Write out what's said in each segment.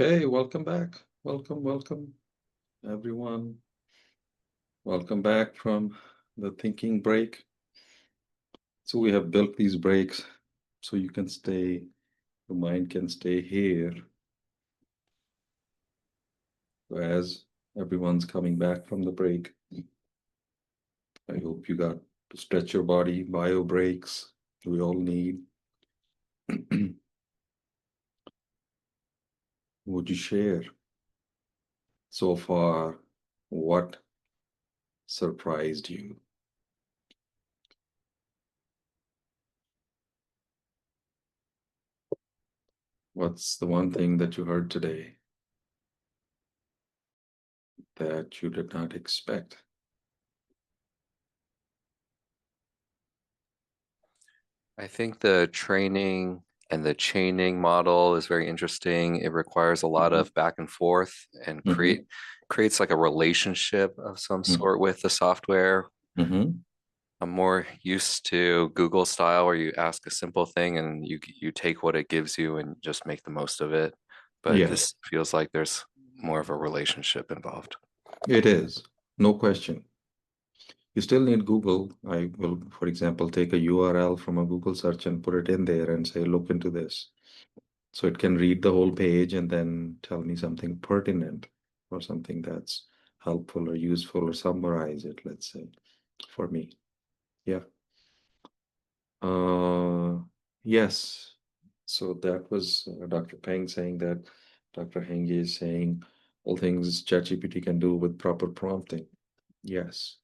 Okay, welcome back. Welcome, everyone. Welcome back from the thinking break. So we have built these breaks so you can stay, the mind can stay here as everyone's coming back from the break. I hope you got to stretch your body, bio breaks we all need. Would you share so far what surprised you? What's the one thing that you heard today that you did not expect? I think the training and the chaining model is very interesting. It requires a lot of back and forth and Mhm. creates like a relationship of some Mm. sort with the software. Mhm. I'm more used to Google style where you ask a simple thing and you take what it gives you and just make the most of it. But Yeah, this feels like there's more of a relationship involved. it is. No question. You still need Google. I will, for example, take a URL from a Google search and put it in there and say, look into this. So it can read the whole page and then tell me something pertinent or something that's helpful or useful or summarize it, let's say, for me. Yeah. Yes. So that was Dr. Peng saying that Dr. Henge is saying all things ChatGPT can do with proper prompting. Yes,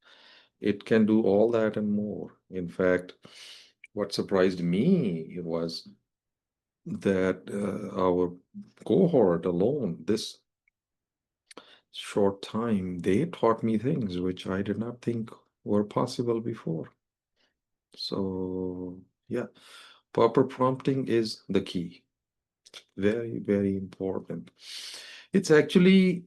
it can do all that and more. In fact, what surprised me was that our cohort alone, this short time, they taught me things which I did not think were possible before. So, yeah, proper prompting is the key. Very, very important. It's actually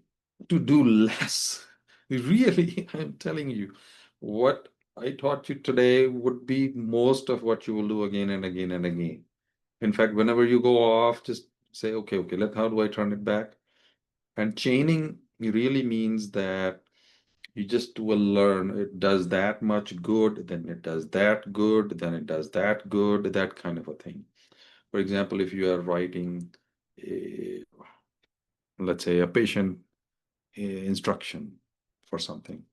to do less. Really, I'm telling you, what I taught you today would be most of what you will do again and again and again. In fact, whenever you go off, just say, okay, how do I turn it back? And chaining really means that you just will learn it does that much good, then it does that good, then it does that good, that kind of a thing. For example, if you are writing, a, let's say, a patient instruction for something,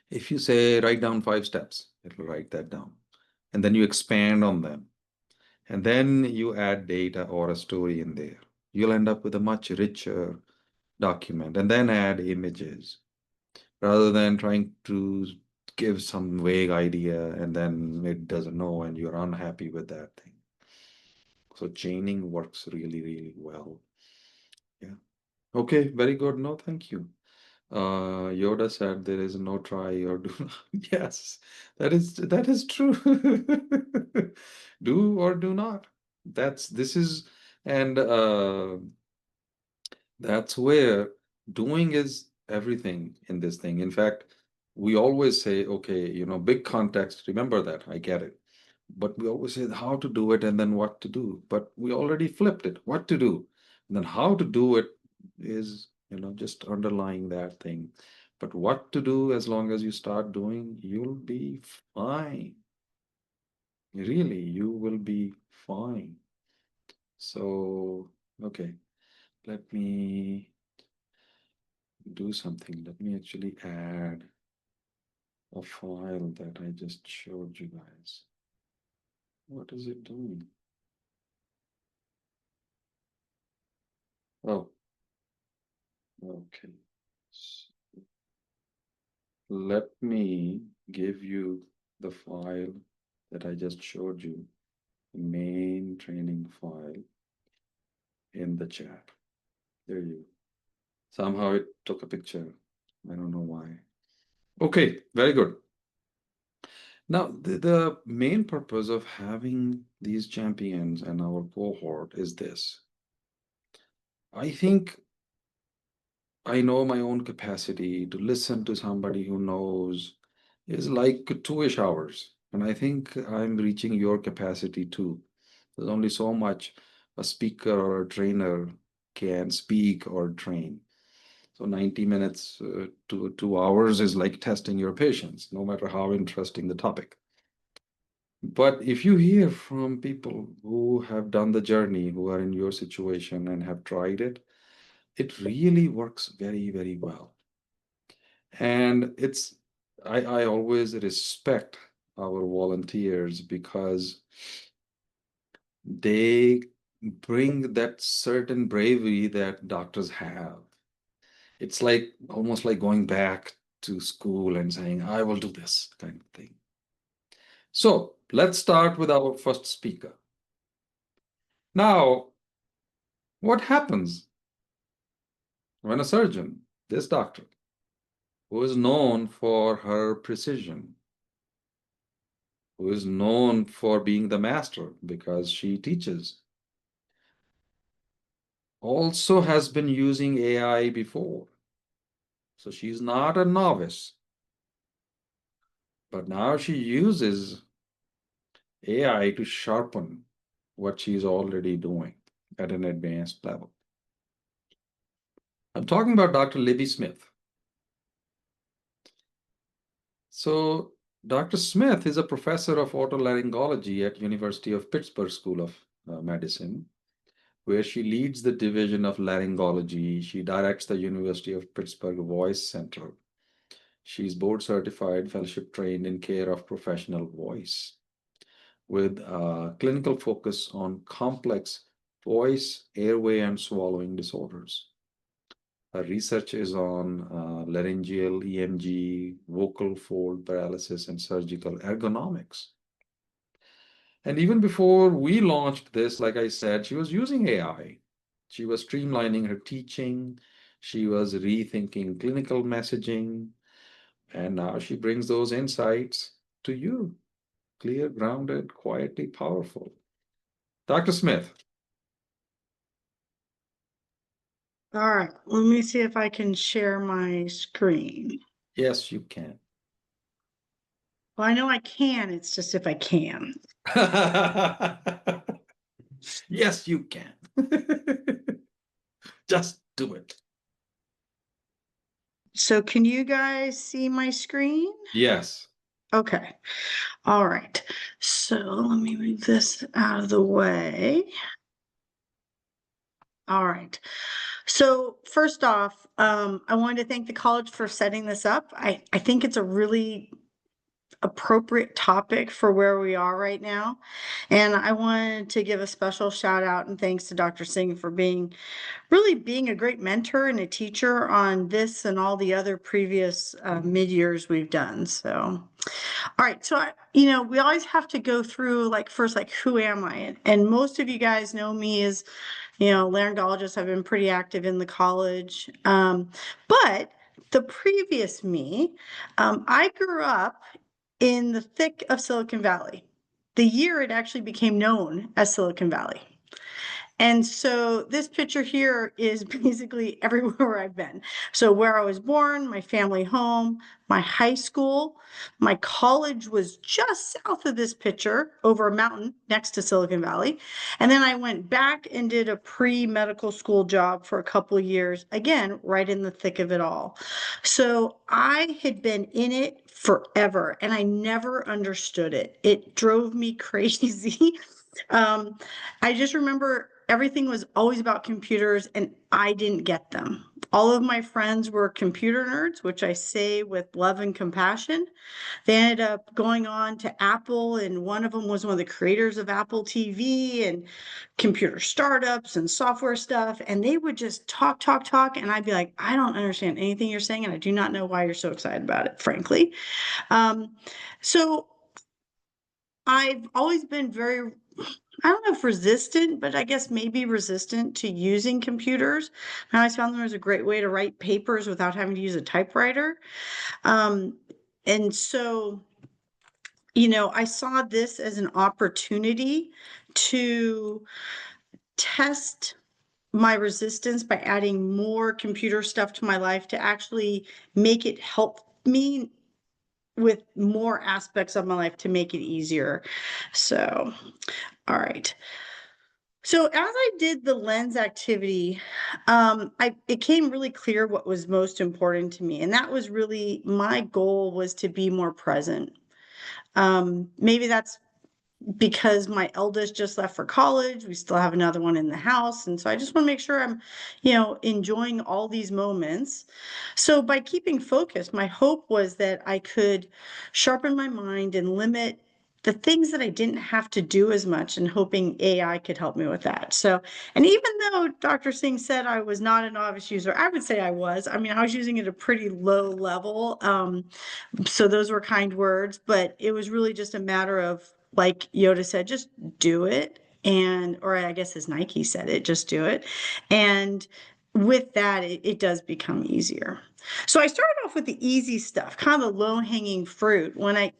if you say write down 5 steps, it will write that down. And then you expand on them. And then you add data or a story in there. You'll end up with a much richer document and then add images rather than trying to give some vague idea and then it doesn't know and you're unhappy with that thing. So chaining works really, really well. Yeah. Okay, very good. No, thank you. Yoda said there is no try or do not. Yes, that is true. Do or do not. This is and that's where doing is everything in this thing. In fact, we always say, okay, big context, remember that, I get it. But we always say how to do it and then what to do. But we already flipped it, what to do. And then how to do it is, just underlying that thing. But what to do, as long as you start doing, you'll be fine. Really, you will be fine. So, okay, let me do something. Let me actually add a file that I just showed you guys. What is it doing? Oh, okay. Let me give you the file that I just showed you, the main training file. in the chat. There you. Somehow it took a picture. I don't know why. Okay, very good. Now, the main purpose of having these champions and our cohort is this. I think I know my own capacity to listen to somebody who knows is like 2-ish hours. And I think I'm reaching your capacity too. There's only so much a speaker or a trainer can speak or train. So 90 minutes to 2 hours is like testing your patience, no matter how interesting the topic. But if you hear from people who have done the journey, who are in your situation and have tried it, it really works very, very well. And I always respect our volunteers because they bring that certain bravery that doctors have. It's like almost like going back to school and saying, I will do this kind of thing. So let's start with our first speaker. Now, what happens when a surgeon, this doctor, who is known for her precision, who is known for being the master because she teaches, also has been using AI before. So she's not a novice, but now she uses AI to sharpen what she's already doing at an advanced level. I'm talking about Dr. Libby Smith. So Dr. Smith is a professor of otolaryngology at University of Pittsburgh School of Medicine, where she leads the division of laryngology. She directs the University of Pittsburgh Voice Center. She's board certified, fellowship trained in care of professional voice with a clinical focus on complex voice, airway, and swallowing disorders. Her research is on laryngeal, EMG, vocal fold paralysis, and surgical ergonomics. And even before we launched this, like I said, she was using AI. She was streamlining her teaching. She was rethinking clinical messaging. And now she brings those insights to you. Clear, grounded, quietly powerful. Dr. Smith. All right, let me see if I can share my screen. Yes, you can. Well, I know I can, it's just if I can. Yes, you can. Just do it. So can you guys see my screen? Yes. Okay, all right. So let me move this out of the way. All right. So first off, I wanted to thank the college for setting this up. I think it's a really appropriate topic for where we are right now. And I wanted to give a special shout out and thanks to Dr. Singh for really being a great mentor and a teacher on this and all the other previous mid-years we've done. So, all right. So, we always have to go through like first, like, who am I? And most of you guys know me as, laryngologist. I've been pretty active in the college. But the previous me, I grew up in the thick of Silicon Valley, the year it actually became known as Silicon Valley. And so this picture here is basically everywhere I've been. So where I was born, my family home, my high school, my college was just south of this picture over a mountain next to Silicon Valley. And then I went back and did a pre-medical school job for a couple of years, again, right in the thick of it all. So I had been in it forever and I never understood it. It drove me crazy. Um, I just remember everything was always about computers and I didn't get them. All of my friends were computer nerds, which I say with love and compassion. They ended up going on to Apple, and one of them was one of the creators of Apple TV and computer startups and software stuff. And they would just talk, talk, talk. And I'd be like, I don't understand anything you're saying. And I do not know why you're so excited about it, frankly. So I've always been very I don't know if resistant, but I guess maybe resistant to using computers. I always found them as a great way to write papers without having to use a typewriter. Um, and so, I saw this as an opportunity to test my resistance by adding more computer stuff to my life to actually make it help me with more aspects of my life to make it easier. So, all right. So as I did the lens activity, it became really clear what was most important to me, and that was really my goal was to be more present. Maybe that's because my eldest just left for college. We still have another one in the house. And so I just want to make sure I'm, enjoying all these moments. So by keeping focused, my hope was that I could sharpen my mind and limit the things that I didn't have to do as much, and hoping AI could help me with that. So, and even though Dr. Singh said I was not a novice user, I would say I was. I mean, I was using it at a pretty low level. So those were kind words, but it was really just a matter of, like Yoda said, just do it. And, or I guess as Nike said it, just do it. And with that, it does become easier. So I started off with the easy stuff, kind of the low hanging fruit. When the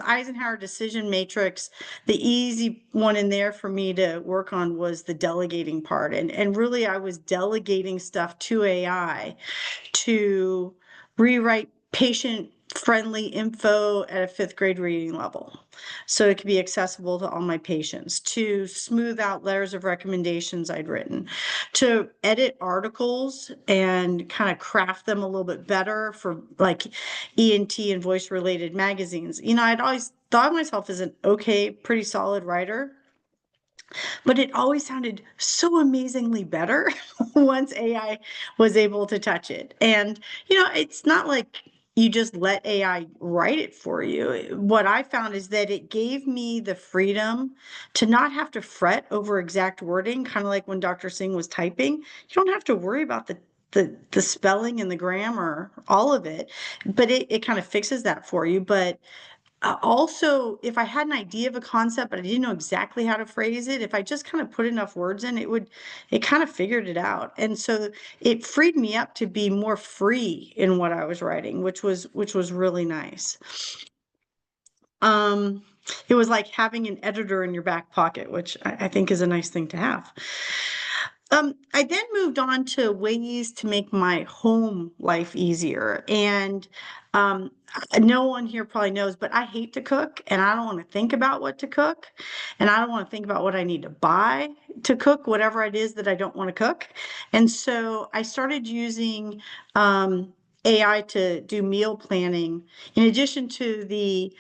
Eisenhower decision matrix, the easy one in there for me to work on was the delegating part. And really, I was delegating stuff to AI to rewrite patient friendly info at a fifth grade reading level so it could be accessible to all my patients, to smooth out letters of recommendations I'd written, to edit articles and kind of craft them a little bit better for like ENT and voice related magazines. I'd always thought of myself as an okay, pretty solid writer, but it always sounded so amazingly better once AI was able to touch it. And, it's not like you just let AI write it for you. What I found is that it gave me the freedom to not have to fret over exact wording, kind of like when Dr. Singh was typing. You don't have to worry about the spelling and the grammar, all of it, but it kind of fixes that for you. But also, if I had an idea of a concept, but I didn't know exactly how to phrase it, if I just kind of put enough words in, it kind of figured it out. And so it freed me up to be more free in what I was writing, which was really nice. Um, it was like having an editor in your back pocket, which I think is a nice thing to have. I then moved on to ways to make my home life easier. And no one here probably knows, but I hate to cook and I don't want to think about what to cook. And I don't want to think about what I need to buy to cook, whatever it is that I don't want to cook. And so I started using AI to do meal planning in addition to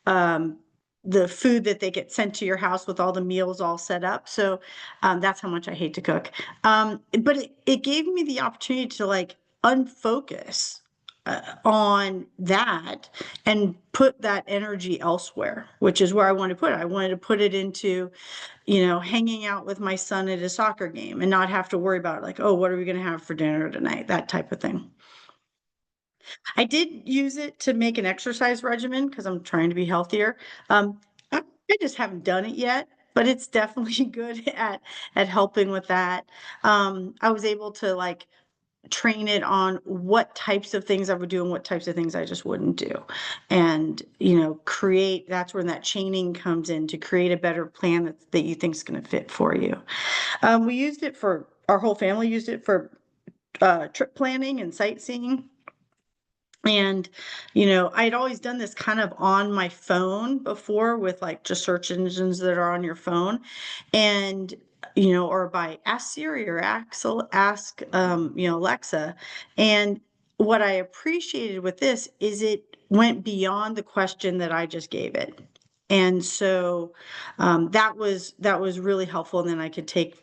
um, the food that they get sent to your house with all the meals all set up. So that's how much I hate to cook. But it gave me the opportunity to like unfocus on that and put that energy elsewhere, which is where I wanted to put it. I wanted to put it into, hanging out with my son at a soccer game and not have to worry about like, oh, what are we going to have for dinner tonight? That type of thing. I did use it to make an exercise regimen because I'm trying to be healthier. I just haven't done it yet, but it's definitely good at helping with that. I was able to like train it on what types of things I would do and what types of things I just wouldn't do. And, create, that's when that chaining comes in to create a better plan that you think is going to fit for you. We used it for, our whole family used it for trip planning and sightseeing. And, I'd always done this kind of on my phone before with like just search engines that are on your phone. And, or by Ask Siri or ask Alexa. And what I appreciated with this is it went beyond the question that I just gave it. And so that was really helpful. And then I could take,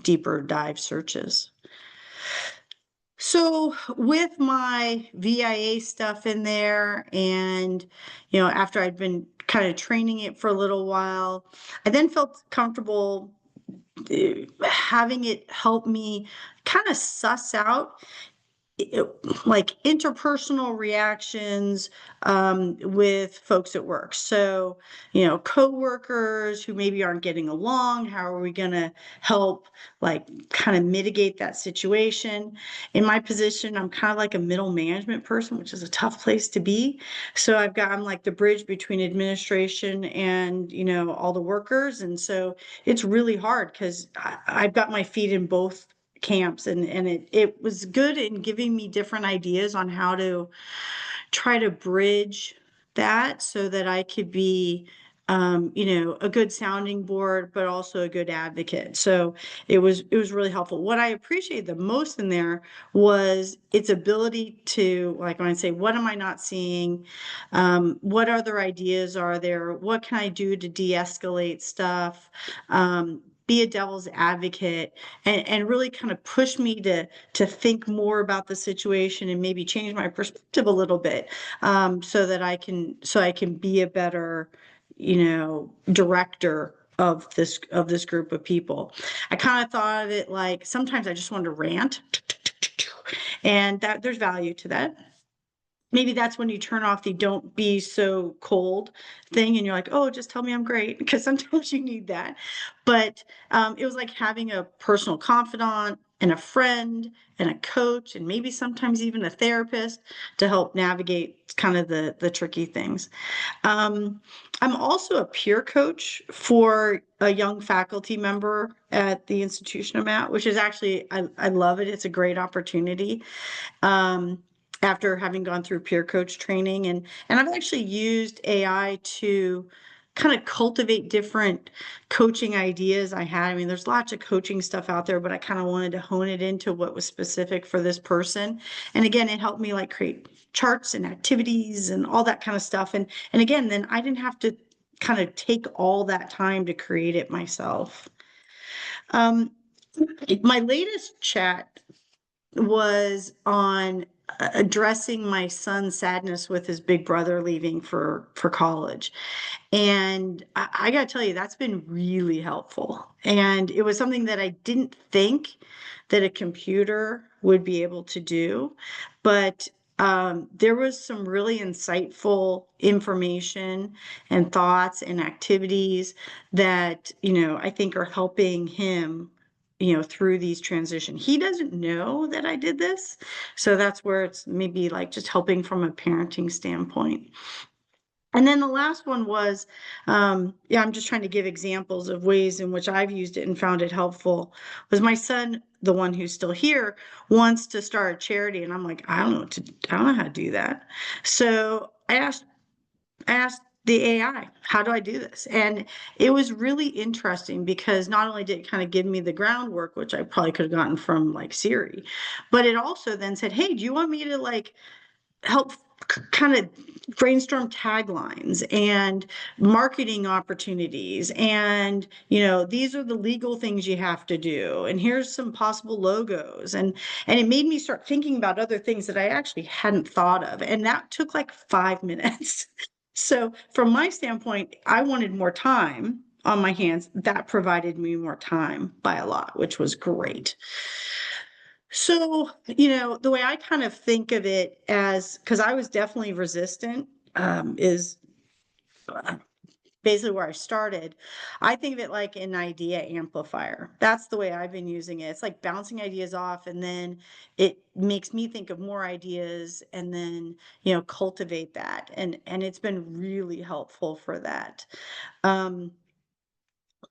deeper dive searches. So with my VIA stuff in there and, after I'd been kind of training it for a little while, I then felt comfortable having it help me kind of suss out like interpersonal reactions with folks at work. So, coworkers who maybe aren't getting along, how are we going to help like kind of mitigate that situation? In my position, I'm kind of like a middle management person, which is a tough place to be. So I'm like the bridge between administration and, all the workers. And so it's really hard because I've got my feet in both camps, and it was good in giving me different ideas on how to try to bridge that so that I could be a good sounding board, but also a good advocate. So it was really helpful. What I appreciated the most in there was its ability to, like, when I say, what am I not seeing? What other ideas are there? What can I do to de-escalate stuff? Be a devil's advocate, and really kind of push me to think more about the situation and maybe change my perspective a little bit, so that I can be a better, director of this group of people. I kind of thought of it like sometimes I just wanted to rant, and that there's value to that. Maybe that's when you turn off the "don't be so cold" thing, and you're like, "Oh, just tell me I'm great," because sometimes you need that. But it was like having a personal confidant and a friend and a coach, and maybe sometimes even a therapist to help navigate kind of the tricky things. Um, I'm also a peer coach for a young faculty member at the institution I'm at, which is actually, I love it. It's a great opportunity. Um, after having gone through peer coach training, and I've actually used AI to kind of cultivate different coaching ideas I had. I mean, there's lots of coaching stuff out there, but I kind of wanted to hone it into what was specific for this person. And again, it helped me like create charts and activities and all that kind of stuff. And again, then I didn't have to kind of take all that time to create it myself. Um, my latest chat was on addressing my son's sadness with his big brother leaving for college. And I got to tell you, that's been really helpful. And it was something that I didn't think that a computer would be able to do. But there was some really insightful information and thoughts and activities that, I think are helping him, through these transition. He doesn't know that I did this. So that's where it's maybe like just helping from a parenting standpoint. And then the last one was, yeah, I'm just trying to give examples of ways in which I've used it and found it helpful. Was my son, the one who's still here, wants to start a charity, and I'm like, I don't know how to do that. So I asked the AI, how do I do this? And it was really interesting because not only did it kind of give me the groundwork, which I probably could have gotten from like Siri, but it also then said, hey, do you want me to like help kind of brainstorm taglines and marketing opportunities, and these are the legal things you have to do, and here's some possible logos, and it made me start thinking about other things that I actually hadn't thought of, and that took like 5 minutes. So from my standpoint, I wanted more time on my hands. That provided me more time by a lot, which was great. So, the way I kind of think of it as, because I was definitely resistant, is basically where I started. I think of it like an idea amplifier. That's the way I've been using it. It's like bouncing ideas off, and then it makes me think of more ideas, and then, cultivate that. And it's been really helpful for that. Um,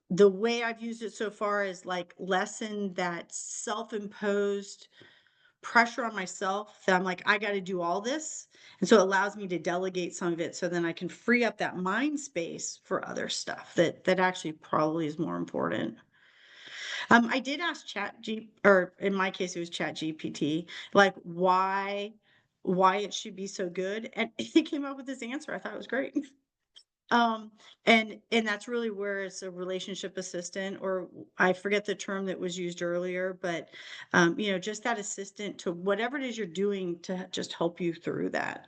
the way I've used it so far is like lessen that self-imposed pressure on myself that I'm like, I got to do all this. And so it allows me to delegate some of it so then I can free up that mind space for other stuff that actually probably is more important. I did ask or in my case it was Chat GPT, like why it should be so good, and he came up with this answer. I thought it was great. Um, and that's really where it's a relationship assistant, or I forget the term that was used earlier, but just that assistant to whatever it is you're doing to just help you through that.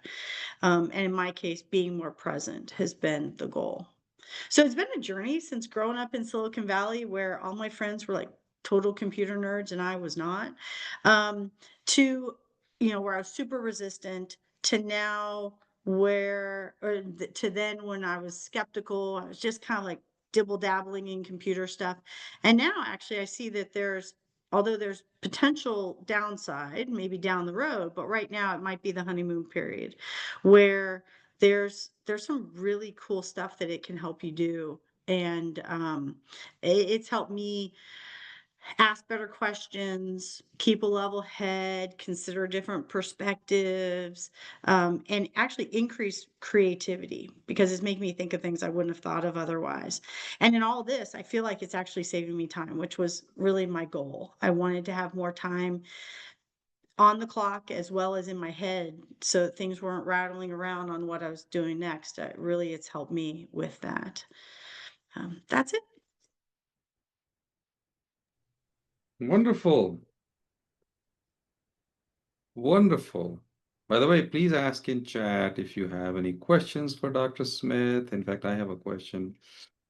And in my case, being more present has been the goal. So it's been a journey since growing up in Silicon Valley, where all my friends were like total computer nerds and I was not, to where I was super resistant to now to then when I was skeptical, I was just kind of like dibble dabbling in computer stuff. And now actually I see that although there's potential downside, maybe down the road, but right now it might be the honeymoon period where there's some really cool stuff that it can help you do. And it's helped me ask better questions, keep a level head, consider different perspectives, and actually increase creativity because it's making me think of things I wouldn't have thought of otherwise. And in all this, I feel like it's actually saving me time, which was really my goal. I wanted to have more time on the clock as well as in my head so that things weren't rattling around on what I was doing next. Really, it's helped me with that. That's it. Wonderful. Wonderful. By the way, please ask in chat if you have any questions for Dr. Smith. In fact, I have a question.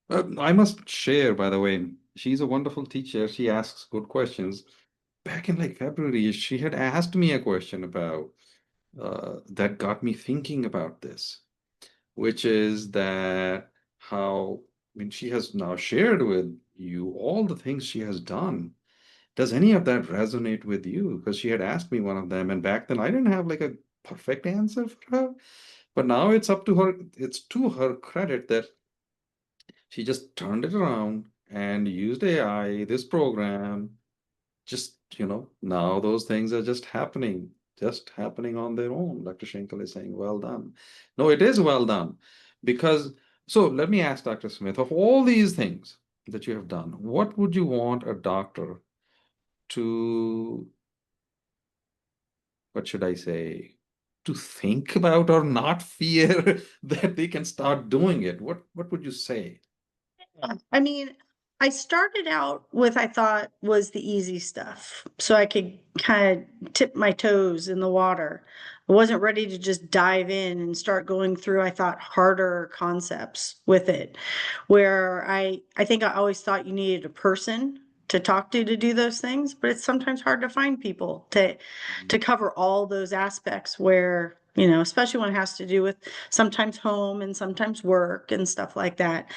I must share, by the way, she's a wonderful teacher. She asks good questions. Back in like February, she had asked me a question about that got me thinking about this, which is that how, I mean, she has now shared with you all the things she has done. Does any of that resonate with you? Because she had asked me one of them, and back then I didn't have like a perfect answer for her. But now it's up to her, it's to her credit that she just turned it around and used AI, this program, just, now those things are just happening on their own. Dr. Schenkel is saying, well done. No, it is well done. Because, so let me ask Dr. Smith, of all these things that you have done, what would you want a doctor to, what should I say, to think about or not fear that they can start doing it? What would you say? I mean, I started out with I thought was the easy stuff, so I could kind of tip my toes in the water. I wasn't ready to just dive in and start going through, I thought, harder concepts with it, where I think I always thought you needed a person to talk to do those things, but it's sometimes hard to find people to cover all those aspects where, especially when it has to do with sometimes home and sometimes work and stuff like that.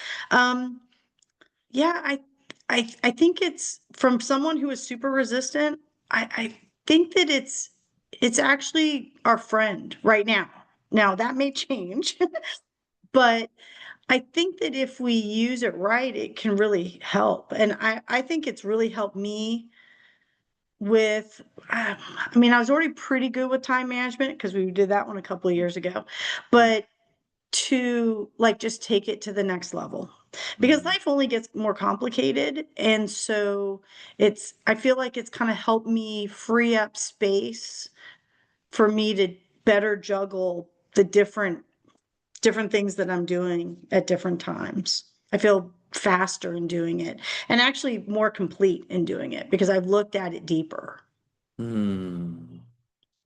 Yeah, I think it's from someone who is super resistant. I think that it's actually our friend right now. Now that may change, but I think that if we use it right, it can really help. And I think it's really helped me with, I mean, I was already pretty good with time management because we did that one a couple of years ago, but to like just take it to the next level because life only gets more complicated. And so I feel like it's kind of helped me free up space for me to better juggle the different things that I'm doing at different times. I feel faster in doing it and actually more complete in doing it because I've looked at it deeper. Hmm.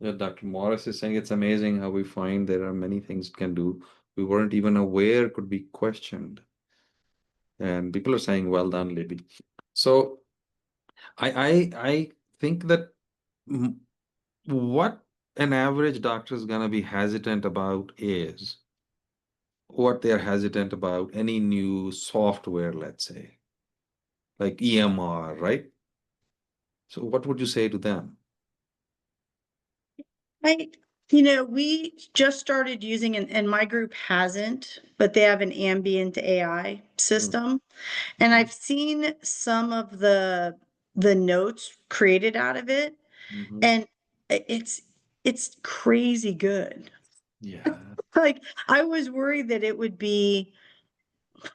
Yeah, Dr. Morris is saying it's amazing how we find there are many things we can do we weren't even aware could be questioned. And people are saying, well done, Libby. So I think that mm, what an average doctor is gonna be hesitant about is what they're hesitant about any new software, let's say, like EMR, right? So what would you say to them? I, we just started using, and my group hasn't, but they have an ambient AI system. And I've seen some of the notes created out of it, Mm-hmm. and it's crazy good. Yeah. Like I was worried that it would be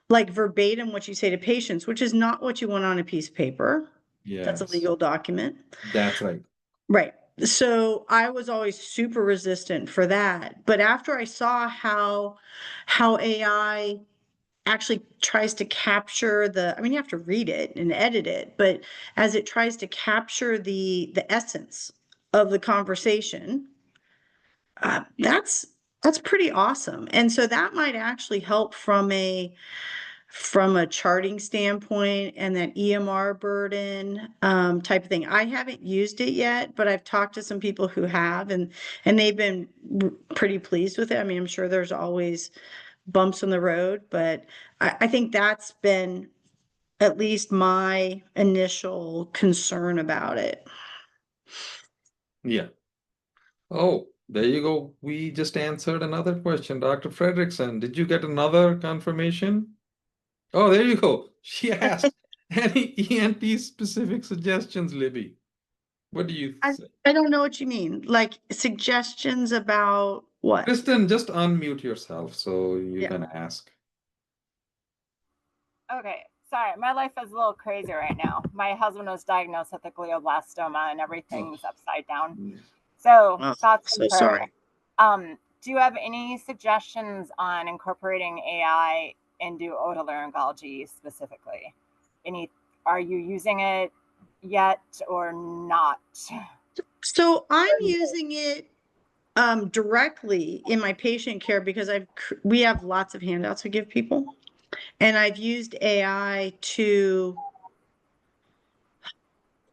like verbatim what you say to patients, which is not what you want on a piece of paper. That's a Yes. legal document. That's right. Right. So I was always super resistant for that. But after I saw how AI actually tries to capture I mean, you have to read it and edit it, but as it tries to capture the essence of the conversation, that's pretty awesome. And so that might actually help from from a charting standpoint and that EMR burden type of thing. I haven't used it yet, but I've talked to some people who have, and they've been pretty pleased with it. I mean, I'm sure there's always bumps on the road, but I think that's been at least my initial concern about it. Yeah. Oh, there you go. We just answered another question. Dr. Fredrickson, did you get another confirmation? Oh, there you go. She asked, any ENT specific suggestions, Libby? What do you I, say? I don't know what you mean. Like suggestions about what? Kristen, just unmute yourself so you Yeah. can ask. Okay, sorry, my life is a little crazy right now. My husband was diagnosed with a glioblastoma and everything's upside down. So Oh, thoughts so and prayers. sorry. Do you have any suggestions on incorporating AI into otolaryngology specifically? Are you using it yet or not? So I'm using it directly in my patient care because we have lots of handouts we give people, and I've used AI to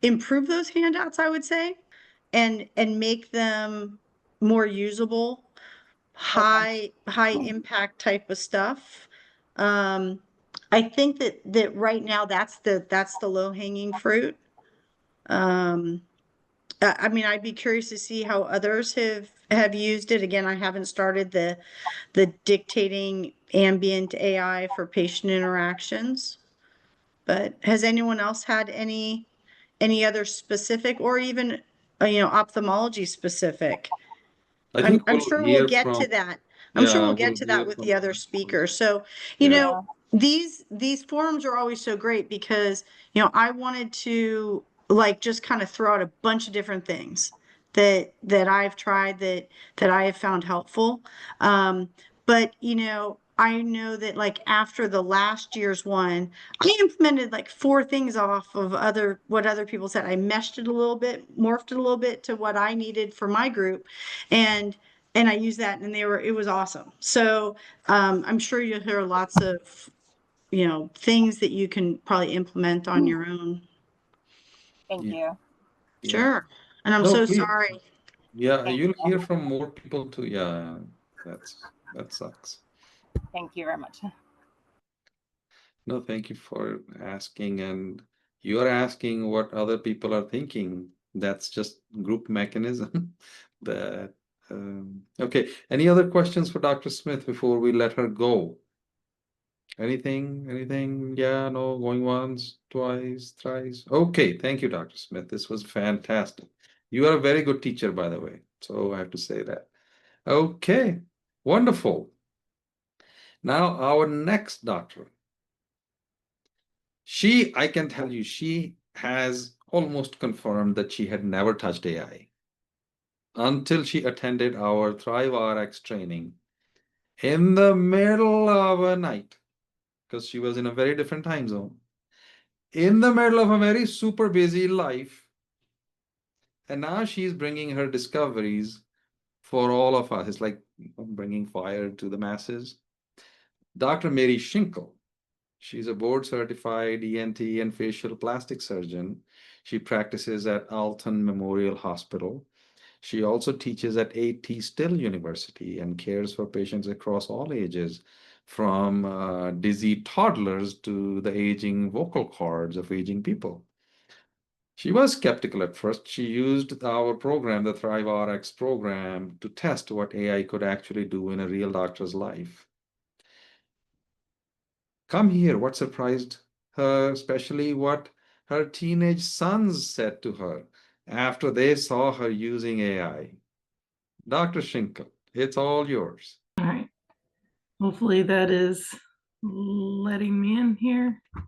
improve those handouts, I would say, and make them more usable, high impact type of stuff. I think that right now that's the low hanging fruit. I mean, I'd be curious to see how others have used it. Again, I haven't started the dictating ambient AI for patient interactions. But has anyone else had any other specific or even ophthalmology specific? I think I'm we'll sure we'll hear get from, to that. I'm sure yeah, we'll we'll get to that hear with from the other others also. speakers. So, Yeah. these forums are always so great because, I wanted to like just kind of throw out a bunch of different things that I've tried that I have found helpful. But I know that like after the last year's one, I implemented like 4 things off of what other people said. I meshed it a little bit, morphed it a little bit to what I needed for my group. And I used that and it was awesome. So I'm sure you'll hear lots of, things that you can probably implement on your own. Thank Yeah. you. Yeah. Sure. And I'm No, so please. sorry. Yeah, Thank you'll you. hear from more people too. Yeah, that sucks. Thank you very much. No, thank you for asking. And you're asking what other people are thinking. That's just group mechanism. That okay. Any other questions for Dr. Smith before we let her go? Anything? Anything? Yeah, no, going once, twice, thrice. Okay, thank you, Dr. Smith. This was fantastic. You are a very good teacher, by the way. So I have to say that. Okay, wonderful. Now, our next doctor. I can tell you, she has almost confirmed that she had never touched AI until she attended our Thrive RX training in the middle of a night, because she was in a very different time zone, in the middle of a very super busy life. And now she's bringing her discoveries for all of us. It's like bringing fire to the masses. Dr. Mary Schinkel. She's a board certified ENT and facial plastic surgeon. She practices at Alton Memorial Hospital. She also teaches at A.T. Still University and cares for patients across all ages, from dizzy toddlers to the aging vocal cords of aging people. She was skeptical at first. She used our program, the Thrive RX program, to test what AI could actually do in a real doctor's life. Come here, what surprised her, especially what her teenage sons said to her after they saw her using AI. Dr. Schinkel, it's all yours. All right. Hopefully that is letting me in here. Let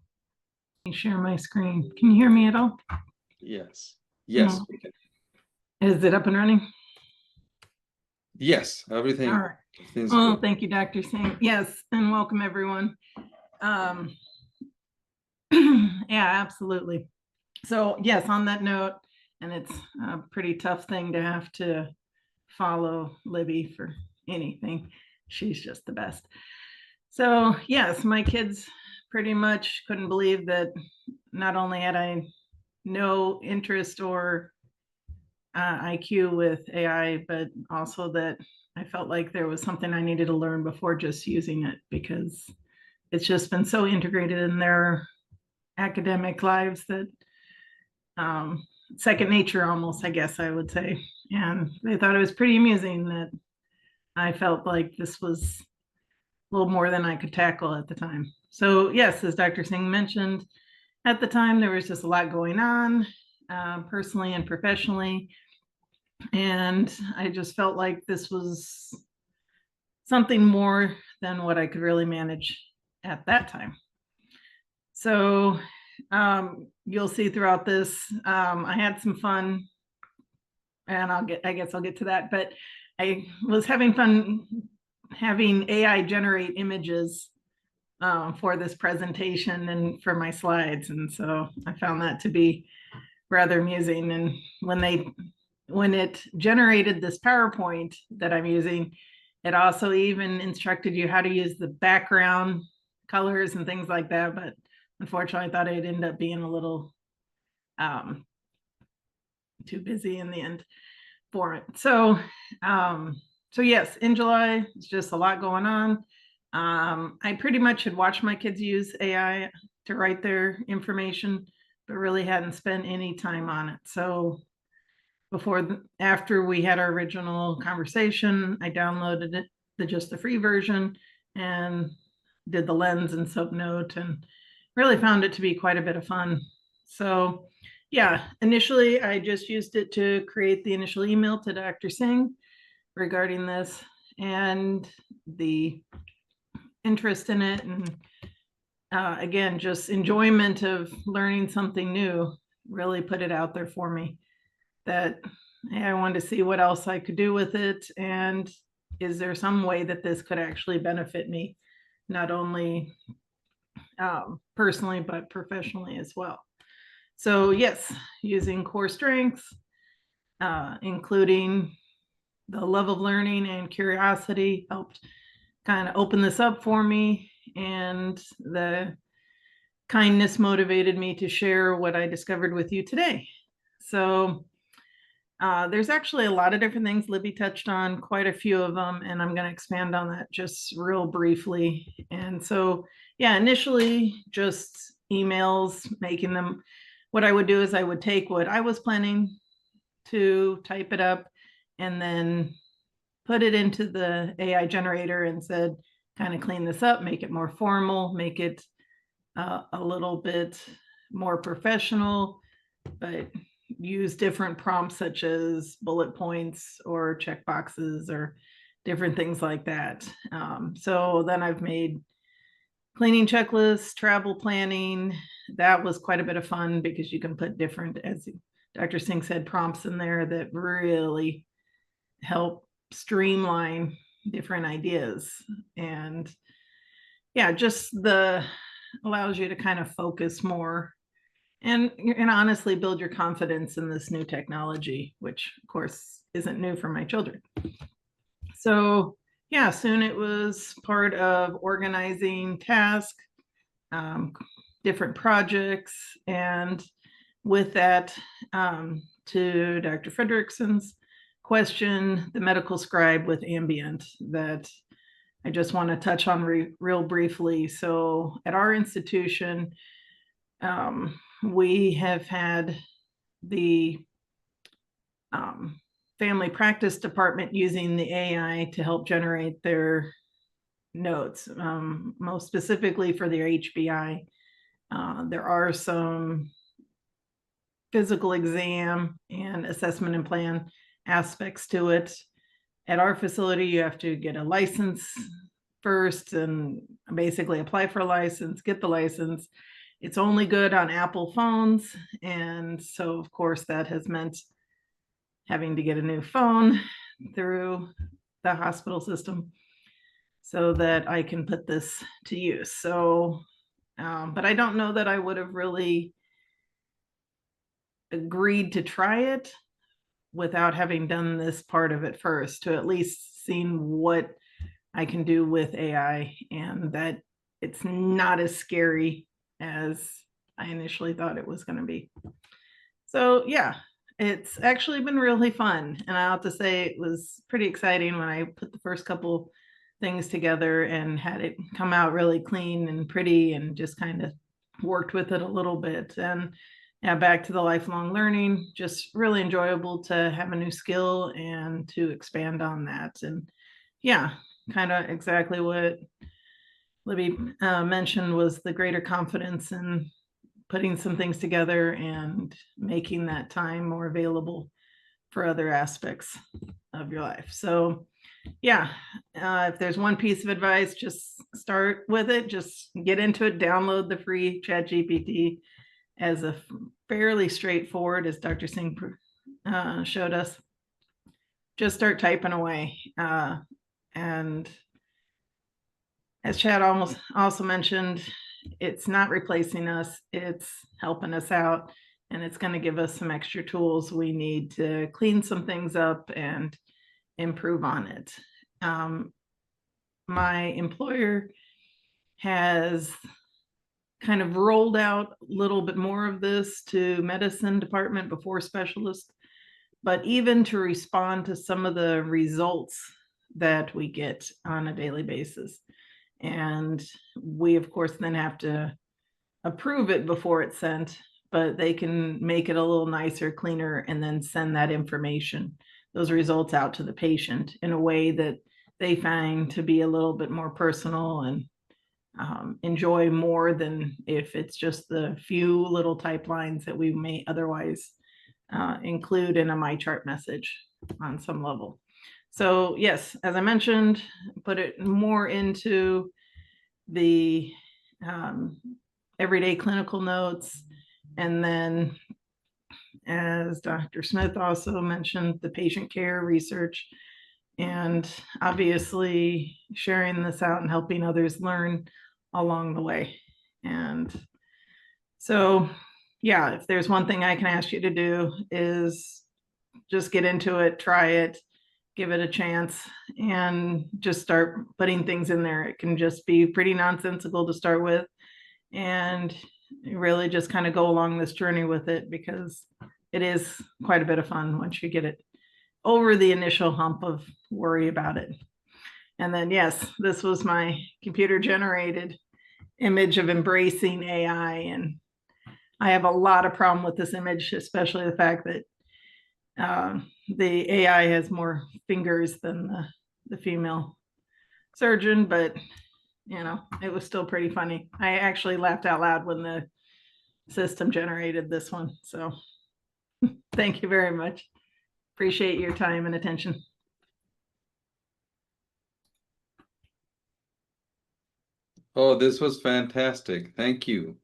me share my screen. Can you hear me at all? Yes. Yes, we can. Is it up and running? Yes, All everything. right. Everything's Well, good. thank you, Dr. Singh. Yes, and welcome everyone. Yeah, absolutely. So yes, on that note, and it's a pretty tough thing to have to follow Libby for anything. She's just the best. So yes, my kids pretty much couldn't believe that not only had I no interest or IQ with AI, but also that I felt like there was something I needed to learn before just using it, because it's just been so integrated in their academic lives that second nature almost, I guess I would say. And they thought it was pretty amusing that I felt like this was a little more than I could tackle at the time. So yes, as Dr. Singh mentioned, at the time there was just a lot going on, personally and professionally. And I just felt like this was something more than what I could really manage at that time. So you'll see throughout this, I had some fun, and I guess I'll get to that, but I was having fun having AI generate images for this presentation and for my slides. And so I found that to be rather amusing. And when it generated this PowerPoint that I'm using, it also even instructed you how to use the background colors and things like that. But unfortunately, I thought it'd end up being a little too busy in the end for it. So yes, in July, it's just a lot going on. I pretty much had watched my kids use AI to write their information, but really hadn't spent any time on it. So after we had our original conversation, I downloaded it, just the free version, and did the lens and SoapNote, and really found it to be quite a bit of fun. So yeah, initially I just used it to create the initial email to Dr. Singh regarding this, and the interest in it, and again, just enjoyment of learning something new really put it out there for me that I wanted to see what else I could do with it, and is there some way that this could actually benefit me, not only personally, but professionally as well. So yes, using core strengths, including the love of learning and curiosity, helped kind of open this up for me, and the kindness motivated me to share what I discovered with you today. So there's actually a lot of different things. Libby touched on quite a few of them, and I'm going to expand on that just real briefly. And so, yeah, initially just emails, making them, what I would do is I would take what I was planning to type it up and then put it into the AI generator and said, kind of clean this up, make it more formal, make it a little bit more professional, but use different prompts such as bullet points or check boxes or different things like that. So then I've made cleaning checklists, travel planning. That was quite a bit of fun because you can put different, as Dr. Singh said, prompts in there that really help streamline different ideas. And yeah, just allows you to kind of focus more and honestly build your confidence in this new technology, which of course isn't new for my children. So yeah, soon it was part of organizing tasks, different projects, and with that, to Dr. Frederickson's question, the medical scribe with ambient, that I just want to touch on real briefly. So at our institution, we have had the family practice department using the AI to help generate their notes, most specifically for their HBI. There are some physical exam and assessment and plan aspects to it. At our facility, you have to get a license first and basically apply for a license, get the license. It's only good on Apple phones. And so, of course, that has meant having to get a new phone through the hospital system so that I can put this to use. So, but I don't know that I would have really agreed to try it without having done this part of it first, to at least seen what I can do with AI. And that it's not as scary as I initially thought it was going to be. So yeah, it's actually been really fun. And I have to say it was pretty exciting when I put the first couple things together and had it come out really clean and pretty and just kind of worked with it a little bit. And yeah, back to the lifelong learning, just really enjoyable to have a new skill and to expand on that. And yeah, kind of exactly what Libby mentioned was the greater confidence in putting some things together and making that time more available for other aspects of your life. So yeah, if there's one piece of advice, just start with it, just get into it, download the free ChatGPT as a fairly straightforward, as Dr. Singh showed us. Just start typing away. And as Chad also mentioned, it's not replacing us, it's helping us out, and it's going to give us some extra tools we need to clean some things up and improve on it. My employer has kind of rolled out a little bit more of this to medicine department before specialist, but even to respond to some of the results that we get on a daily basis. And we, of course, then have to approve it before it's sent, but they can make it a little nicer, cleaner, and then send that information, those results out to the patient in a way that they find to be a little bit more personal and enjoy more than if it's just the few little type lines that we may otherwise include in a MyChart message on some level. So yes, as I mentioned, put it more into the everyday clinical notes. And then, as Dr. Smith also mentioned, the patient care research, and obviously sharing this out and helping others learn along the way. And so, yeah, if there's one thing I can ask you to do is just get into it, try it, give it a chance, and just start putting things in there. It can just be pretty nonsensical to start with, and really just kind of go along this journey with it, because it is quite a bit of fun once you get it over the initial hump of worry about it. And then, yes, this was my computer generated image of embracing AI. And I have a lot of problem with this image, especially the fact that the AI has more fingers than the female surgeon, but you know, it was still pretty funny. I actually laughed out loud when the system generated this one. So thank you very much. Appreciate your time and attention. Oh, this was fantastic. Thank you.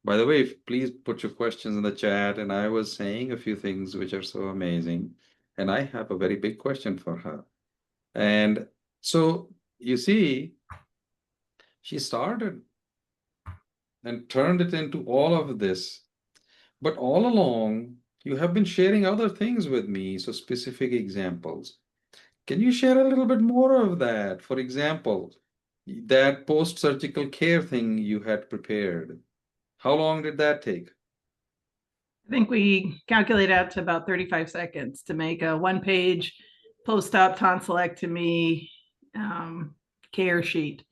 By the way, please put your questions in the chat. And I was saying a few things which are so amazing. And I have a very big question for her. And so you see, she started and turned it into all of this. But all along, you have been sharing other things with me, so specific examples. Can you share a little bit more of that? For example, that post-surgical care thing you had prepared. How long did that take? I think we calculate out to about 35 seconds to make a one-page post-op tonsillectomy care sheet.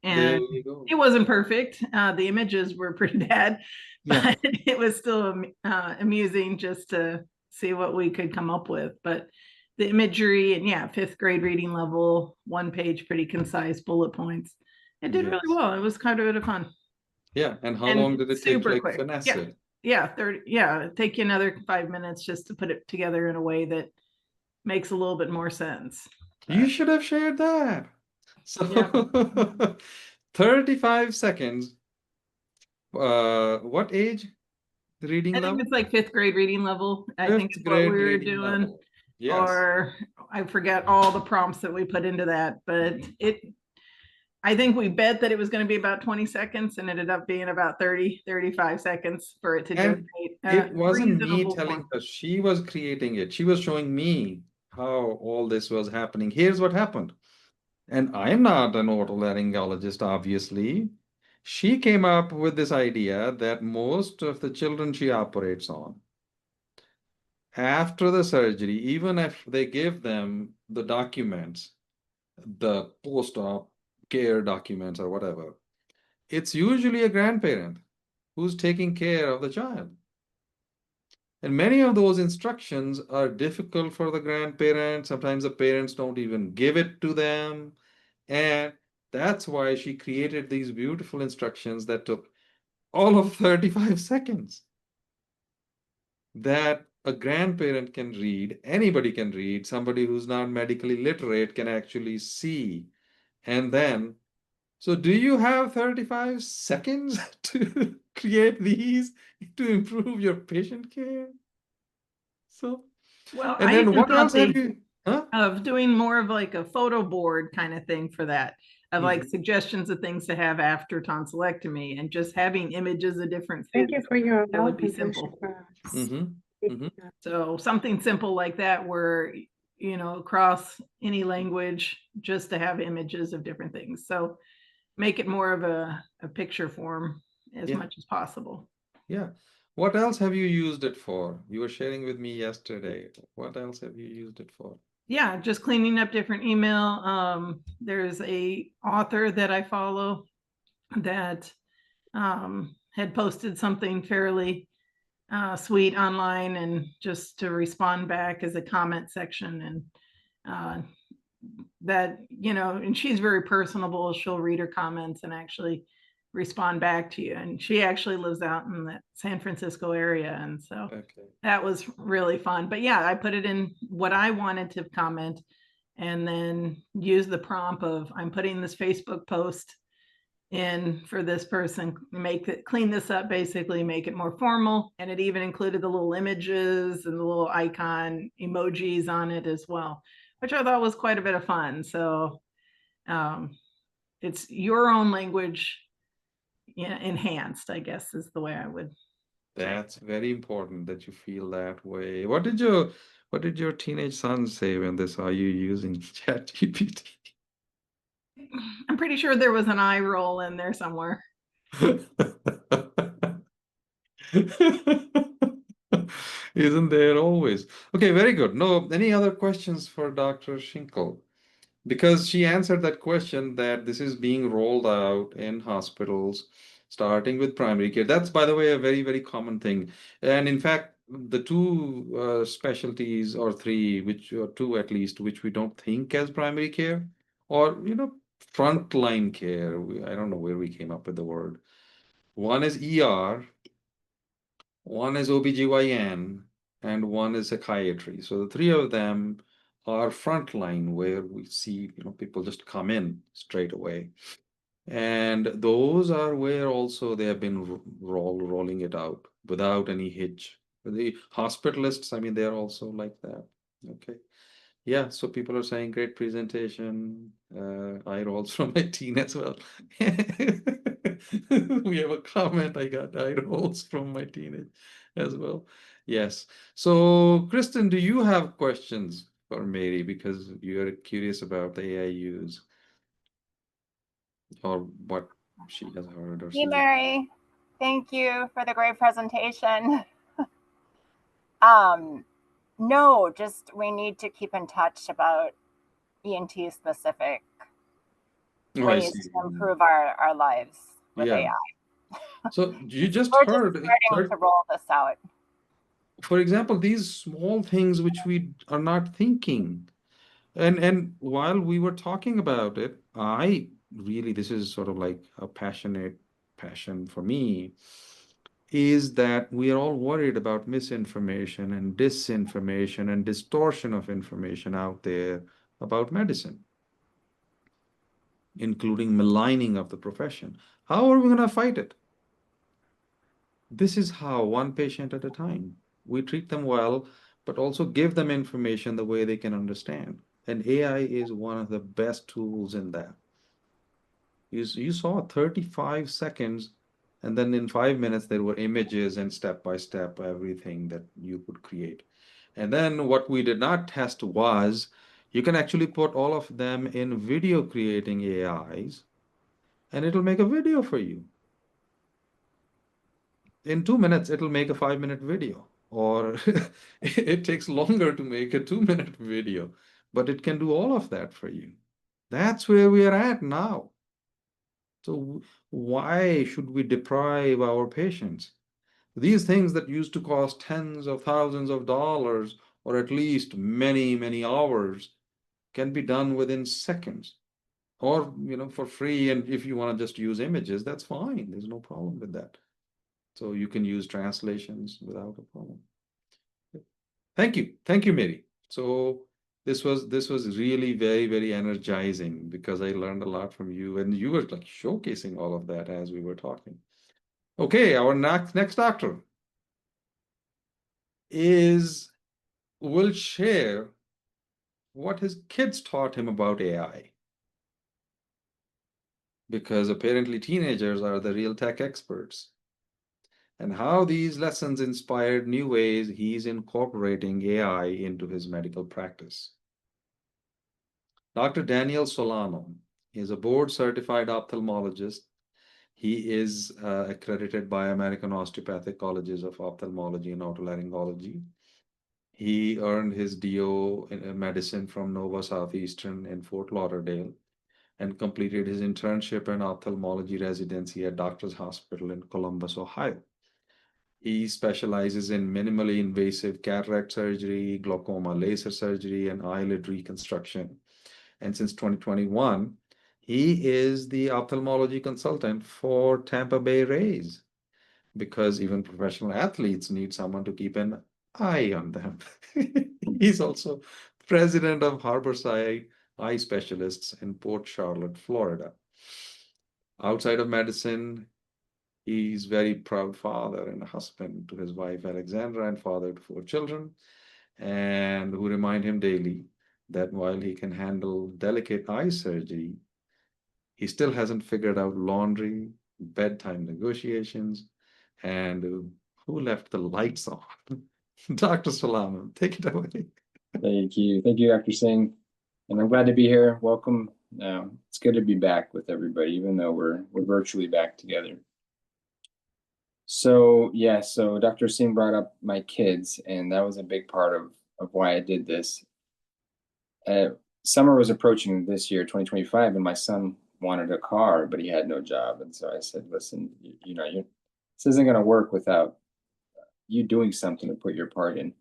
And it wasn't perfect. The images were pretty bad, but yeah, it was still amusing just to see what we could come up with. But the imagery, and yeah, 5th grade reading level, one page, pretty concise bullet points. It did really well. It was kind of a bit of fun. Yeah. And how long did it take to like finesse it? Yeah, 30. Yeah, it'd take you another 5 minutes just to put it together in a way that makes a little bit more sense. You should have shared that. So yeah. 35 seconds. What age? Reading level? I think it's like 5th grade reading level. I think it's what we were doing. Yes. Or I forget all the prompts that we put into that, but I think we bet that it was going to be about 20 seconds and ended up being about 30, 35 seconds for it to generate. It wasn't me telling her, she was creating it. She was showing me how all this was happening. Here's what happened. And I'm not an otolaryngologist, obviously. She came up with this idea that most of the children she operates on, after the surgery, even if they give them the documents, the post-op care documents or whatever, it's usually a grandparent who's taking care of the child. And many of those instructions are difficult for the grandparents. Sometimes the parents don't even give it to them. And that's why she created these beautiful instructions that took all of 35 seconds that a grandparent can read, anybody can read, somebody who's not medically literate can actually see. And then, so do you have 35 seconds to create these to improve your patient care? So, Well, and I then even what else thought have you? Huh? of doing more of like a photo board kind of thing for that, of like Mhm. suggestions of things to have after tonsillectomy and just having images of different Thank foods. you for your That would be welcome, simple. Mhm. Mhm. So something simple like that where, you know, across any language, just to have images of different things. So make it more of a picture form as Yeah. much as possible. Yeah. What else have you used it for? You were sharing with me yesterday. What else have you used it for? Yeah, just cleaning up different email. There's a author that I follow that had posted something fairly sweet online, and just to respond back as a comment section, and that, you know, and she's very personable. She'll read her comments and actually respond back to you. And she actually lives out in the San Francisco area. And so Okay. that was really fun. But yeah, I put it in what I wanted to comment and then use the prompt of, I'm putting this Facebook post in for this person, make it, clean this up, basically make it more formal. And it even included the little images and the little icon emojis on it as well, which I thought was quite a bit of fun. So it's your own language, yeah, enhanced, I guess is the way I would. That's very important that you feel that way. What did your teenage son say when they saw you using ChatGPT? I'm pretty sure there was an eye roll in there somewhere. Isn't there always? Okay, very good. No, any other questions for Dr. Schinkel? Because she answered that question that this is being rolled out in hospitals, starting with primary care. That's, by the way, a very, very common thing. And in fact, the two specialties or three, which or two at least, which we don't think as primary care or, frontline care. I don't know where we came up with the word. One is ER, one is OBGYN, and one is psychiatry. So the three of them are frontline where we see, people just come in straight away. And those are where also they have been rolling it out without any hitch. The hospitalists, I mean, they're also like that. Okay. Yeah, so people are saying great presentation. Eye rolls from my teen as well. We have a comment. I got eye rolls from my teenage as well. Yes. So, Kristen, do you have questions for Mary because you're curious about the AI use or what she has heard or Hey, seen? Mary, thank you for the great presentation. No, just we need to keep in touch about ENT specific Oh, I ways see. to improve our lives with Yeah. AI. So you just We're just heard, starting to roll this out. for example, these small things which we are not thinking. And while we were talking about it, I really, this is sort of like a passion for me, is that we are all worried about misinformation and disinformation and distortion of information out there about medicine, including maligning of the profession. How are we going to fight it? This is how, one patient at a time. We treat them well, but also give them information the way they can understand. And AI is one of the best tools in that. You saw 35 seconds, and then in 5 minutes, there were images and step by step everything that you could create. And then what we did not test was You can actually put all of them in video creating AIs, and it'll make a video for you. In 2 minutes, it'll make a 5 minute video, or it takes longer to make a 2 minute video, but it can do all of that for you. That's where we are at now. So why should we deprive our patients? These things that used to cost tens of thousands of dollars, or at least many, many hours, can be done within seconds, or for free. And if you want to just use images, that's fine. There's no problem with that. So you can use translations without a problem. Thank you, Mary. So this was really very, very energizing, because I learned a lot from you, and you were like showcasing all of that as we were talking. Okay, our next doctor will share what his kids taught him about AI, because apparently teenagers are the real tech experts, and how these lessons inspired new ways he's incorporating AI into his medical practice. Dr. Daniel Solano is a board-certified ophthalmologist. He is accredited by American Osteopathic Colleges of Ophthalmology and Otolaryngology. He earned his DO in medicine from Nova Southeastern in Fort Lauderdale, and completed his internship and ophthalmology residency at Doctors Hospital in Columbus, Ohio. He specializes in minimally invasive cataract surgery, glaucoma laser surgery, and eyelid reconstruction. And since 2021, he is the ophthalmology consultant for Tampa Bay Rays, because even professional athletes need someone to keep an eye on them. He's also president of Harborside Eye Specialists in Port Charlotte, Florida. Outside of medicine, he's very proud father and husband to his wife Alexandra, and father to 4 children, and who remind him daily that while he can handle delicate eye surgery, he still hasn't figured out laundry, bedtime negotiations, and who left the lights on. Dr. Solano, take it away. Thank you, Dr. Singh, and I'm glad to be here. Welcome. It's good to be back with everybody, even though we're virtually back together. So yeah, so Dr. Singh brought up my kids, and that was a big part of why I did this. Summer was approaching this year, 2025, and my son wanted a car, but he had no job. And so I said, listen, this isn't going to work without you doing something to put your part in.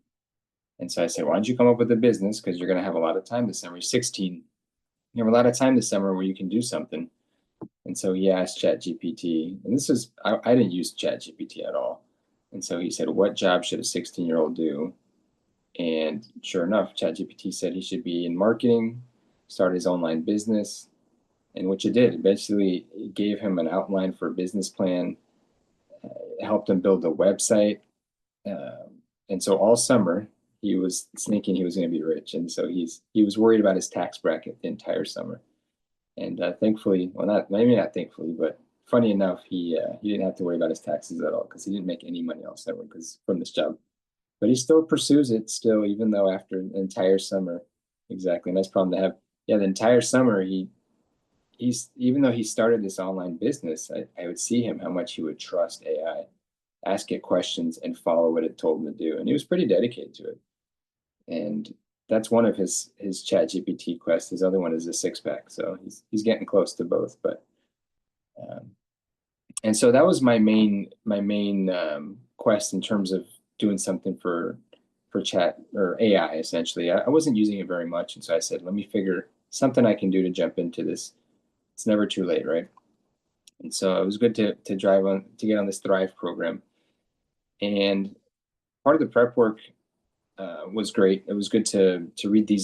And so I said, why don't you come up with a business? Because you're going to have a lot of time this summer. You're 16. You have a lot of time this summer where you can do something. And so he asked ChatGPT, and this is, I didn't use ChatGPT at all. And so he said, what job should a 16-year-old do? And sure enough, ChatGPT said he should be in marketing, start his online business, and which it did. Basically, it gave him an outline for a business plan, helped him build a website. And so all summer, he was thinking he was going to be rich. And so he was worried about his tax bracket the entire summer. And thankfully, well, maybe not thankfully, but funny enough, he didn't have to worry about his taxes at all, because he didn't make any money all summer from this job. But he still pursues it still, even though after the entire summer. Exactly. Nice problem to have. Yeah, the entire summer, he's even though he started this online business, I would see him how much he would trust AI, ask it questions, and follow what it told him to do. And he was pretty dedicated to it. And that's one of his ChatGPT quests. His other one is a 6-pack. So he's getting close to both. But and so that was my main quest in terms of doing something for chat or AI, essentially. I wasn't using it very much. And so I said, let me figure something I can do to jump into this. It's never too late, right? And so it was good to get on this Thrive program. And part of the prep work was great. It was good to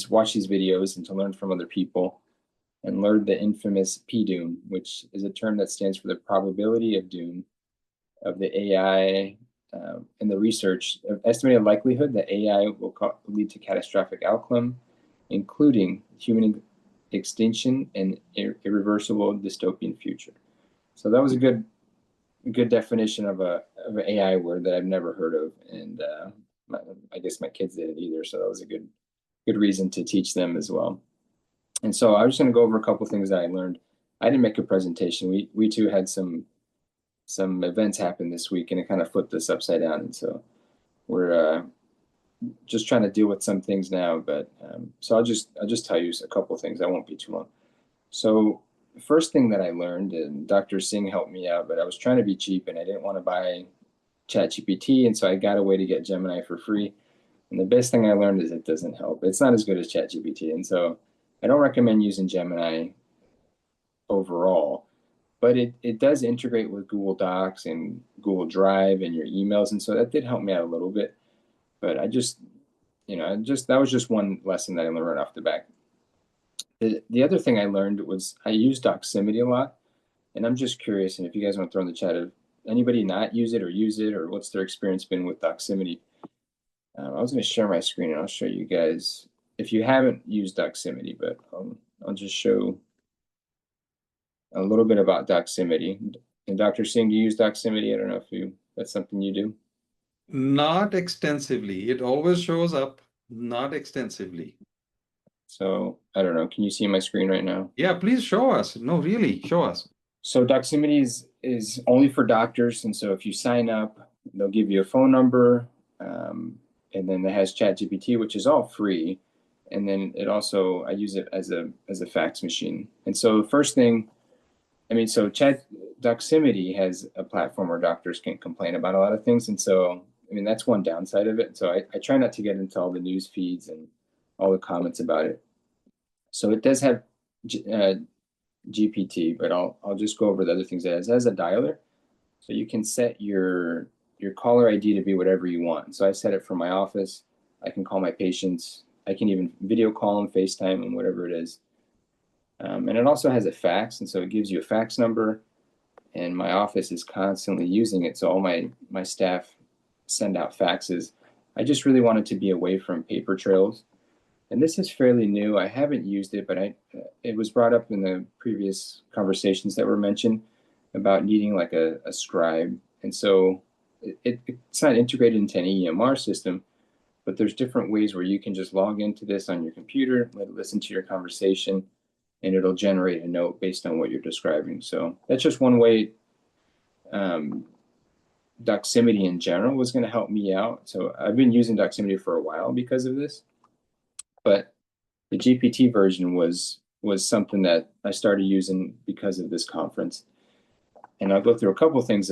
watch these videos and to learn from other people, and learn the infamous PDOOM, which is a term that stands for the probability of doom of the AI and the research of estimated likelihood that AI will lead to catastrophic outcome, including human extinction and irreversible dystopian future. So that was a good definition of an AI word that I've never heard of, and I guess my kids didn't either. So that was a good good reason to teach them as well. And so I was going to go over a couple things that I learned. I didn't make a presentation. We too had some events happen this week, and it kind of flipped this upside down. And so we're just trying to deal with some things now. But so I'll just tell you a couple things. I won't be too long. So the first thing that I learned, and Dr. Singh helped me out, but I was trying to be cheap and I didn't want to buy ChatGPT, and so I got a way to get Gemini for free. And the best thing I learned is it doesn't help. It's not as good as ChatGPT, and so I don't recommend using Gemini overall, but it does integrate with Google Docs and Google Drive and your emails, and so that did help me out a little bit. But I just, that was just one lesson that I learned right off the bat. The other thing I learned was I use Doximity a lot, and I'm just curious, and if you guys want to throw in the chat, if anybody not use it, or what's their experience been with Doximity? I was going to share my screen and I'll show you guys if you haven't used Doximity, but I'll just show a little bit about Doximity. And Dr. Singh, do you use Doximity? I don't know if that's something you do. Not extensively. It always shows up, not extensively. So I don't know. Can you see my screen right now? Yeah, please show us. No, really, show us. So Doximity is only for doctors. And so if you sign up, they'll give you a phone number. And then it has ChatGPT, which is all free. And then it also, I use it as a fax machine. And so the first thing, so Doximity has a platform where doctors can complain about a lot of things. And so, that's one downside of it. So I try not to get into all the news feeds and all the comments about it. So it does have GPT, but I'll just go over the other things it has. It has a dialer. So you can set your caller ID to be whatever you want. So I set it for my office. I can call my patients. I can even video call them, FaceTime them, whatever it is. And it also has a fax, and so it gives you a fax number. And my office is constantly using it, so all my staff send out faxes. I just really wanted to be away from paper trails. And this is fairly new. I haven't used it, but it was brought up in the previous conversations that were mentioned about needing like a scribe. And so it's not integrated into an EMR system, but there's different ways where you can just log into this on your computer, let it listen to your conversation, and it'll generate a note based on what you're describing. So that's just one way. Doximity in general was going to help me out. So I've been using Doximity for a while because of this, but the GPT version was something that I started using because of this conference. And I'll go through a couple of things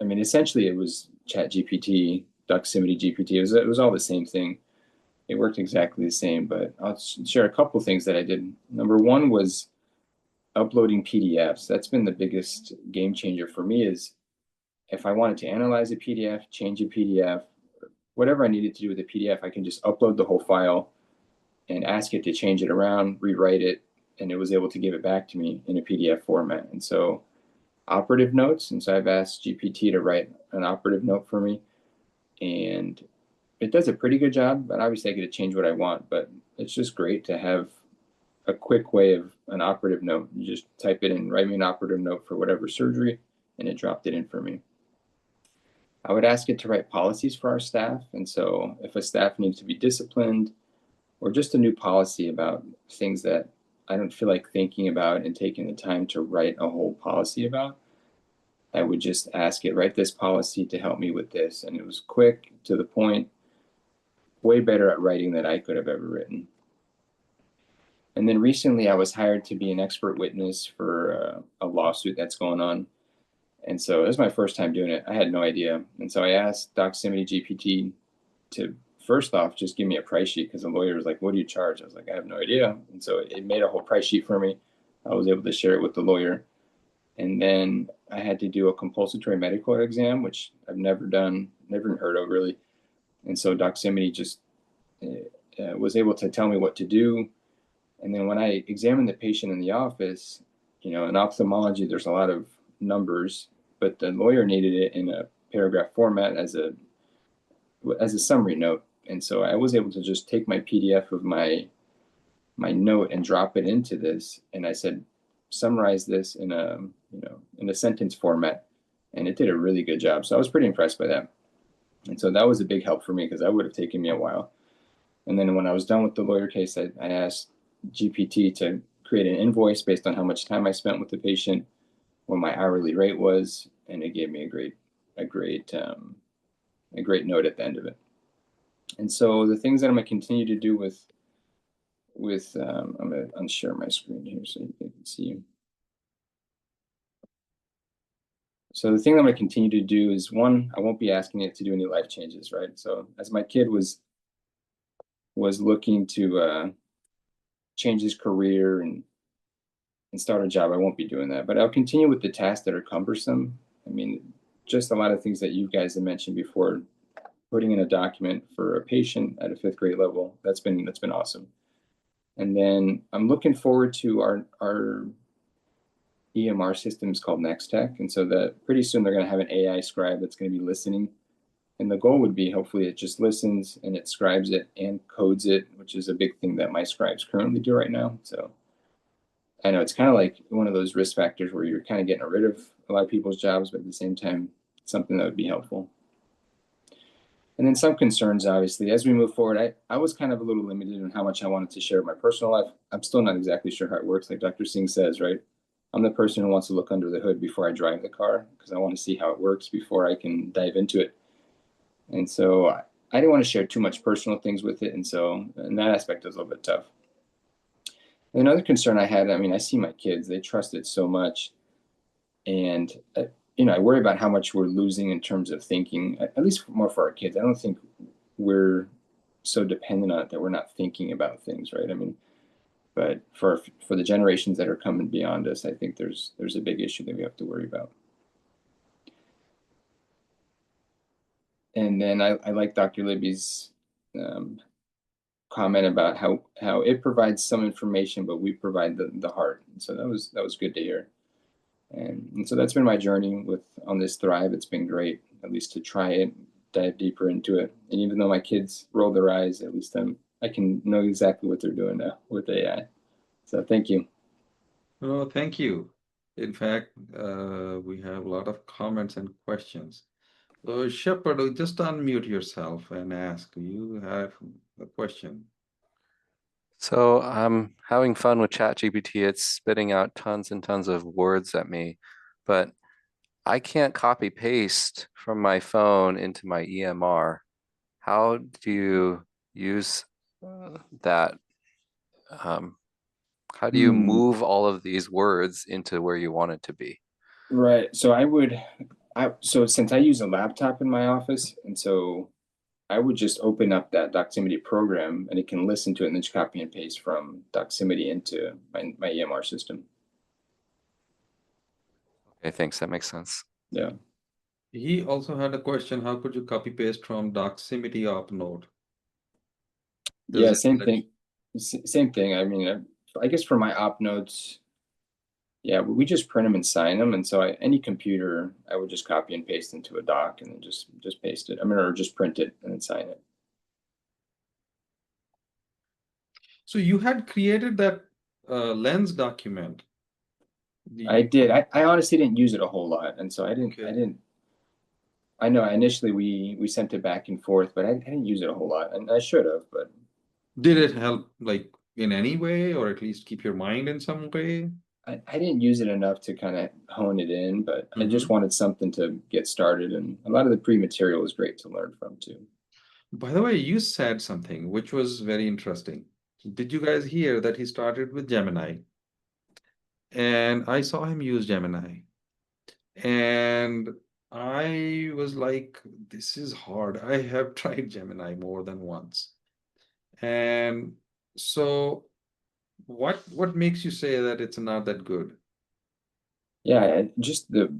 essentially it was ChatGPT, Doximity GPT. It was all the same thing. It worked exactly the same, but I'll share a couple of things that I did. Number one was uploading PDFs. That's been the biggest game changer for me. Is if I wanted to analyze a PDF, change a PDF, whatever I needed to do with a PDF, I can just upload the whole file and ask it to change it around, rewrite it, and it was able to give it back to me in a PDF format. And so operative notes, and so I've asked GPT to write an operative note for me, and it does a pretty good job, but obviously I get to change what I want, but it's just great to have a quick way of an operative note. You just type it in, write me an operative note for whatever surgery, and it dropped it in for me. I would ask it to write policies for our staff, and so if a staff needs to be disciplined, or just a new policy about things that I don't feel like thinking about and taking the time to write a whole policy about, I would just ask it, write this policy to help me with this. And it was quick, to the point, way better at writing than I could have ever written. And then recently I was hired to be an expert witness for a lawsuit that's going on. And so it was my first time doing it. I had no idea. And so I asked Doximity GPT to, first off, just give me a price sheet, because the lawyer was like, what do you charge? I was like, I have no idea. And so it made a whole price sheet for me. I was able to share it with the lawyer. And then I had to do a compulsory medical exam, which I've never done, never heard of really. And so Doximity just was able to tell me what to do. And then when I examined the patient in the office, in ophthalmology, there's a lot of numbers, but the lawyer needed it in a paragraph format as a summary note. And so I was able to just take my PDF of my note and drop it into this. And I said, summarize this in a sentence format. And it did a really good job. So I was pretty impressed by that. And so that was a big help for me, because that would have taken me a while. And then when I was done with the lawyer case, I asked GPT to create an invoice based on how much time I spent with the patient, what my hourly rate was, and it gave me a great note at the end of it. And so the things that I'm going to continue to do with I'm going to unshare my screen here so you can see. So the thing that I'm going to continue to do is, one, I won't be asking it to do any life changes, right? So as my kid was looking to change his career and start a job, I won't be doing that. But I'll continue with the tasks that are cumbersome. I mean, just a lot of things that you guys have mentioned before, putting in a document for a patient at a 5th grade level, that's been awesome. And then I'm looking forward to our EMR systems called Nextech. And so that pretty soon they're going to have an AI scribe that's going to be listening. And the goal would be, hopefully it just listens and it scribes it and codes it, which is a big thing that my scribes currently do right now. So I know it's kind of like one of those risk factors where you're kind of getting rid of a lot of people's jobs, but at the same time, something that would be helpful. And then some concerns, obviously, as we move forward, I was kind of a little limited in how much I wanted to share my personal life. I'm still not exactly sure how it works, like Dr. Singh says, right? I'm the person who wants to look under the hood before I drive the car because I want to see how it works before I can dive into it. And so I didn't want to share too much personal things with it. And so in that aspect, it was a little bit tough. And another concern I had, I mean, I see my kids, they trust it so much. And, I worry about how much we're losing in terms of thinking, at least more for our kids. I don't think we're so dependent on it that we're not thinking about things, right? I mean, but for the generations that are coming beyond us, I think there's a big issue that we have to worry about. And then I like Dr. Libby's comment about how it provides some information, but we provide the heart. And so that was good to hear. And so that's been my journey on this Thrive. It's been great, at least to try it, dive deeper into it. And even though my kids roll their eyes, at least I can know exactly what they're doing now with AI. So thank you. Oh, thank you. In fact, we have a lot of comments and questions. So, Shepard, just unmute yourself and ask. You have a question. So I'm having fun with ChatGPT. It's spitting out tons and tons of words at me, but I can't copy paste from my phone into my EMR. How do you use that? How do you move all of these words into where you want it to be? Right. So so since I use a laptop in my office, and so I would just open up that Doximity program and it can listen to it and then just copy and paste from Doximity into my EMR system. Okay, thanks. That makes sense. Yeah. He also had a question, how could you copy paste from Doximity op node? Yeah, same thing. Same thing. I mean, I guess for my op nodes, yeah, we just print them and sign them. And so any computer, I would just copy and paste into a doc and then just paste it. I mean, or just print it and then sign it. So you had created that lens document. I did. I honestly didn't use it a whole lot. And so I know initially we sent it back and forth, but I didn't use it a whole lot, and I should have, but. Did it help like in any way, or at least keep your mind in some way? I didn't use it enough to kind of hone it in, but I just wanted something to get started. And a lot of the pre-material was great to learn from too. By the way, you said something which was very interesting. Did you guys hear that he started with Gemini? And I saw him use Gemini. And I was like, this is hard. I have tried Gemini more than once. And so what makes you say that it's not that good? Yeah, just the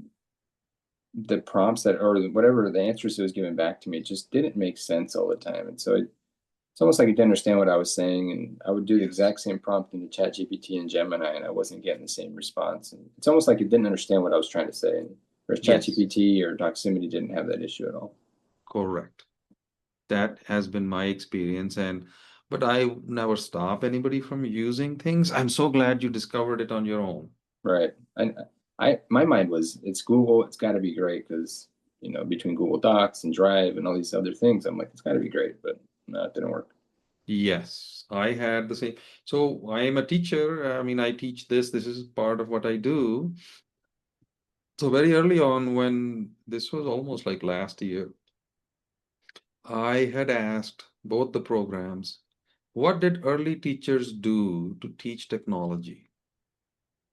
prompts that, or whatever the answers it was giving back to me, just didn't make sense all the time. And so it's almost like it didn't understand what I was saying. And I would do the exact same prompt into ChatGPT and Gemini, and I wasn't getting the same response. And it's almost like it didn't understand what I was trying to say. And whereas ChatGPT or Doximity didn't have that issue at all. Correct. That has been my experience, but I never stop anybody from using things. I'm so glad you discovered it on your own. Right. And my mind was, it's Google, it's got to be great, because between Google Docs and Drive and all these other things, I'm like, it's got to be great, but no, it didn't work. Yes, I had the same. So I am a teacher. I mean, I teach this. This is part of what I do. So very early on, when this was almost like last year, I had asked both the programs, what did early teachers do to teach technology,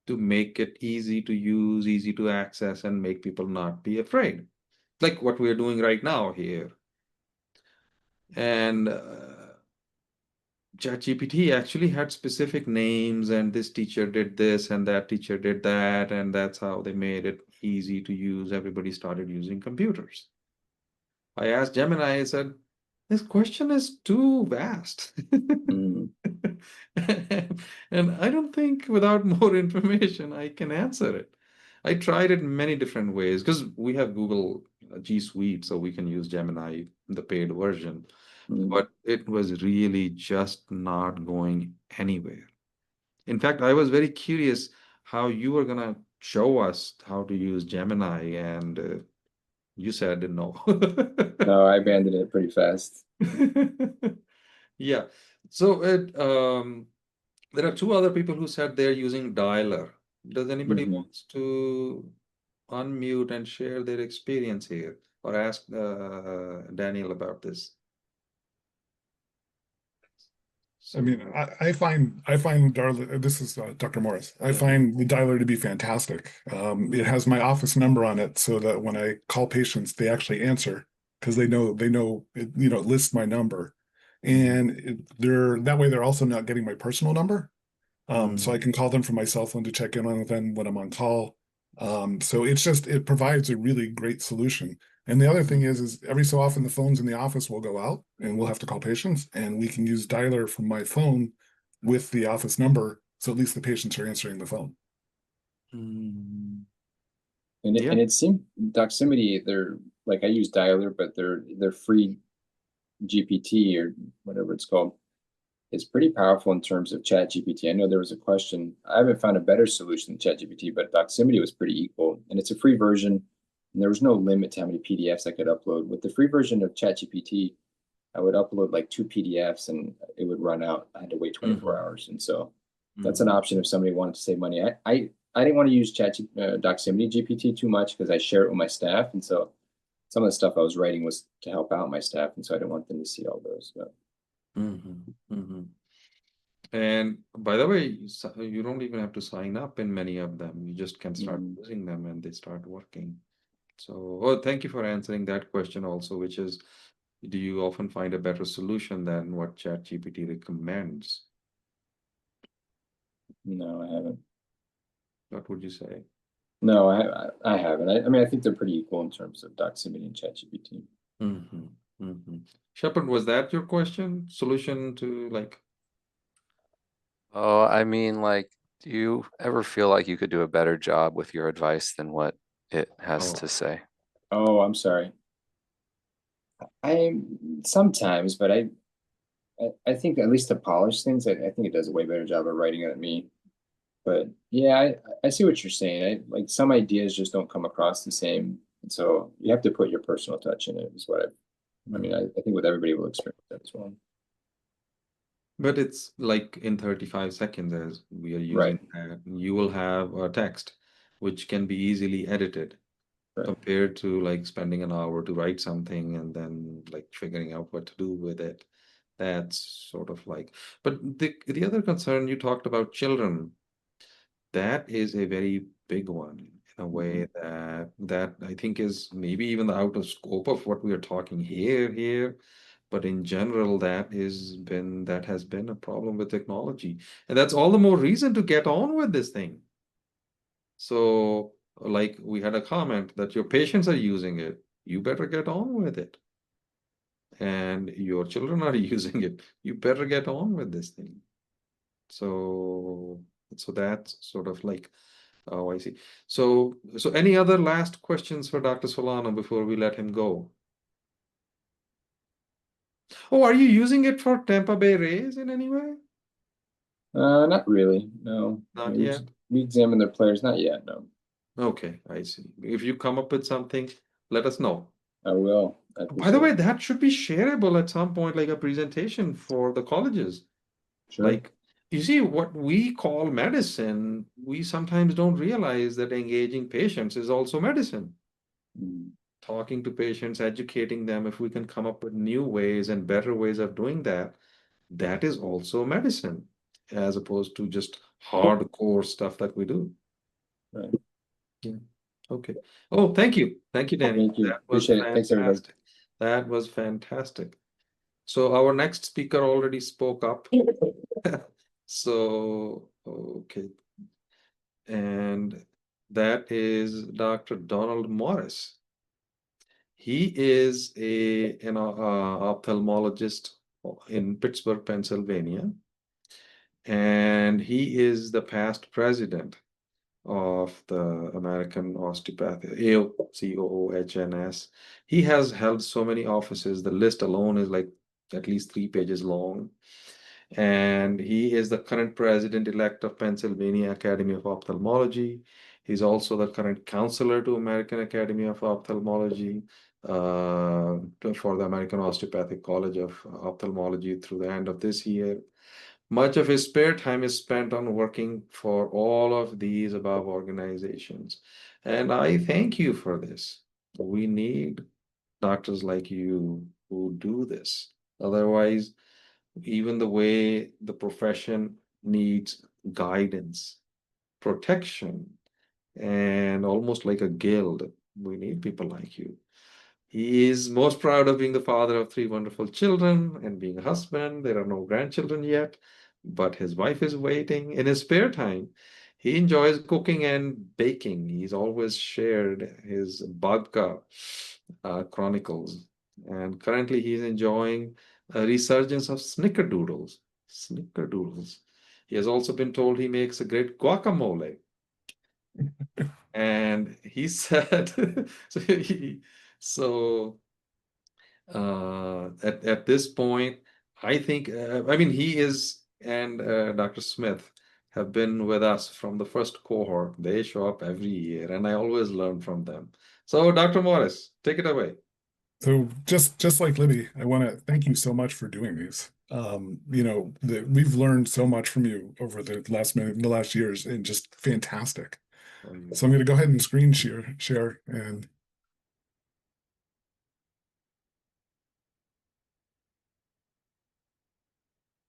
to make it easy to use, easy to access, and make people not be afraid, like what we're doing right now here. And ChatGPT actually had specific names, and this teacher did this, and that teacher did that, and that's how they made it easy to use. Everybody started using computers. I asked Gemini, I said, this question is too vast. Mm, And I don't think without more information I can answer it. I tried it in many different ways because we have Google G Suite, so we can use Gemini, the paid version, mm, but it was really just not going anywhere. In fact, I was very curious how you were gonna show us how to use Gemini, and you said no. no, I abandoned it pretty fast. Yeah. So there are two other people who said they're using dialer. Does anybody Hmm. wants to unmute and share their experience here, or ask Daniel about this? I mean, I find Darla, this is Dr. Morris. I Mhm. find the dialer to be fantastic. It has my office number on it, so that when I call patients, they actually answer because they know it, it lists my number, Mhm. and they're that way they're also not getting my personal number. So I Mhm. can call them from my cell phone to check in on them when I'm on call. So it provides a really great solution. And the other thing is every so often the phones in the office will go out and we'll have to call patients, and we can use dialer from my phone with the office number. So at least the patients are answering the phone. Mhm. And Yeah. it seemed Doximity, they're like I use Dialer, but they're free GPT or whatever it's called. It's pretty powerful in terms of Chat GPT. I know there was a question. I haven't found a better solution than Chat GPT, but Doximity was pretty equal. And it's a free version, and there was no limit to how many PDFs I could upload. With the free version of Chat GPT, I would upload like 2 PDFs and it would run out. I had to wait 24 Mhm. hours. And so that's an Mhm. option if somebody wanted to save money. I didn't want to use Doximity GPT too much because I share it with my staff. And so some of the stuff I was writing was to help out my staff. And so I didn't want them to see all those. But Mhm. Mhm. And by the way, you don't even have to sign up in many of them. You just can start mm, using them and they start working. So, oh, thank you for answering that question also, which is, do you often find a better solution than what ChatGPT recommends? no, I haven't. What would you say? No, I haven't. I mean, I think they're pretty equal in terms of Doximity and ChatGPT. Mm-hmm. Mm-hmm. Shepard, was that your question? Solution to like, Oh, I mean, like, do you ever feel like you could do a better job with your advice than what it has oh, to say? Oh, I'm sorry. I sometimes, but I think at least to polish things, I think it does a way better job of writing it than me. But yeah, I see what you're saying. Like some ideas just don't come across the same. And so you have to put your personal touch in it, is what I mean, mm. I think with everybody will experience that as well. But it's like in 35 seconds as we are using Right, that, you will have a text which can be easily edited, right. compared to like spending an hour to write something and then like figuring out what to do with it. That's sort of like, but the other concern you talked about children, that is a very big one in a Mhm. way that I think is maybe even out of scope of what we are talking here. But in general, that has been a problem with technology. And that's all the more reason to get on with this thing. So, like we had a comment that your patients are using it, you better get on with it. And your children are using it, you better get on with this thing. So, so that's sort of like, oh, I see. So any other last questions for Dr. Solano before we let him go? Oh, are you using it for Tampa Bay Rays in any way? Not really. No. I Not mean, yet. we examine their players. Not yet. No. Okay, I see. If you come up with something, let us know. I will. I By the appreciate way, it. that should be shareable at some point, like a presentation for the colleges. Sure. Like, you see, what we call medicine, we sometimes don't realize that engaging patients is also medicine. Mm. Talking to patients, educating them, if we can come up with new ways and better ways of doing that, that is also medicine, as opposed to just hardcore stuff that we do. Right. Yeah. Okay. Oh, thank you. Thank you, Danny. Thank you. That was Appreciate it. Thanks, everybody. fantastic. That was fantastic. So our next speaker already spoke up. So, okay. And that is Dr. Donald Morris. He is an ophthalmologist in Pittsburgh, Pennsylvania, and he is the past president of the American Osteopathy, AOCOOHNS. He has held so many offices. The list alone is like at least 3 pages long. And he is the current president-elect of Pennsylvania Academy of Ophthalmology. He's also the current counselor to American Academy of Ophthalmology for the American Osteopathic College of Ophthalmology through the end of this year. Much of his spare time is spent on working for all of these above organizations. And I thank you for this. We need doctors like you who do this. Otherwise, even the way the profession needs guidance, protection, and almost like a guild, we need people like you. He is most proud of being the father of 3 wonderful children and being a husband. There are no grandchildren yet, but his wife is waiting. In his spare time, he enjoys cooking and baking. He's always shared his Babka chronicles. And currently, he's enjoying a resurgence of snickerdoodles. Snickerdoodles. He has also been told he makes a great guacamole. And he said, so so at this point, I think, I mean, he is and Dr. Smith have been with us from the first cohort. They show up every year, and I always learn from them. So, Dr. Morris, take it away. So just like Libby, I want to thank you so much for doing these. We've learned so much from you over the last years, and just fantastic. So I'm going to go ahead and screen share and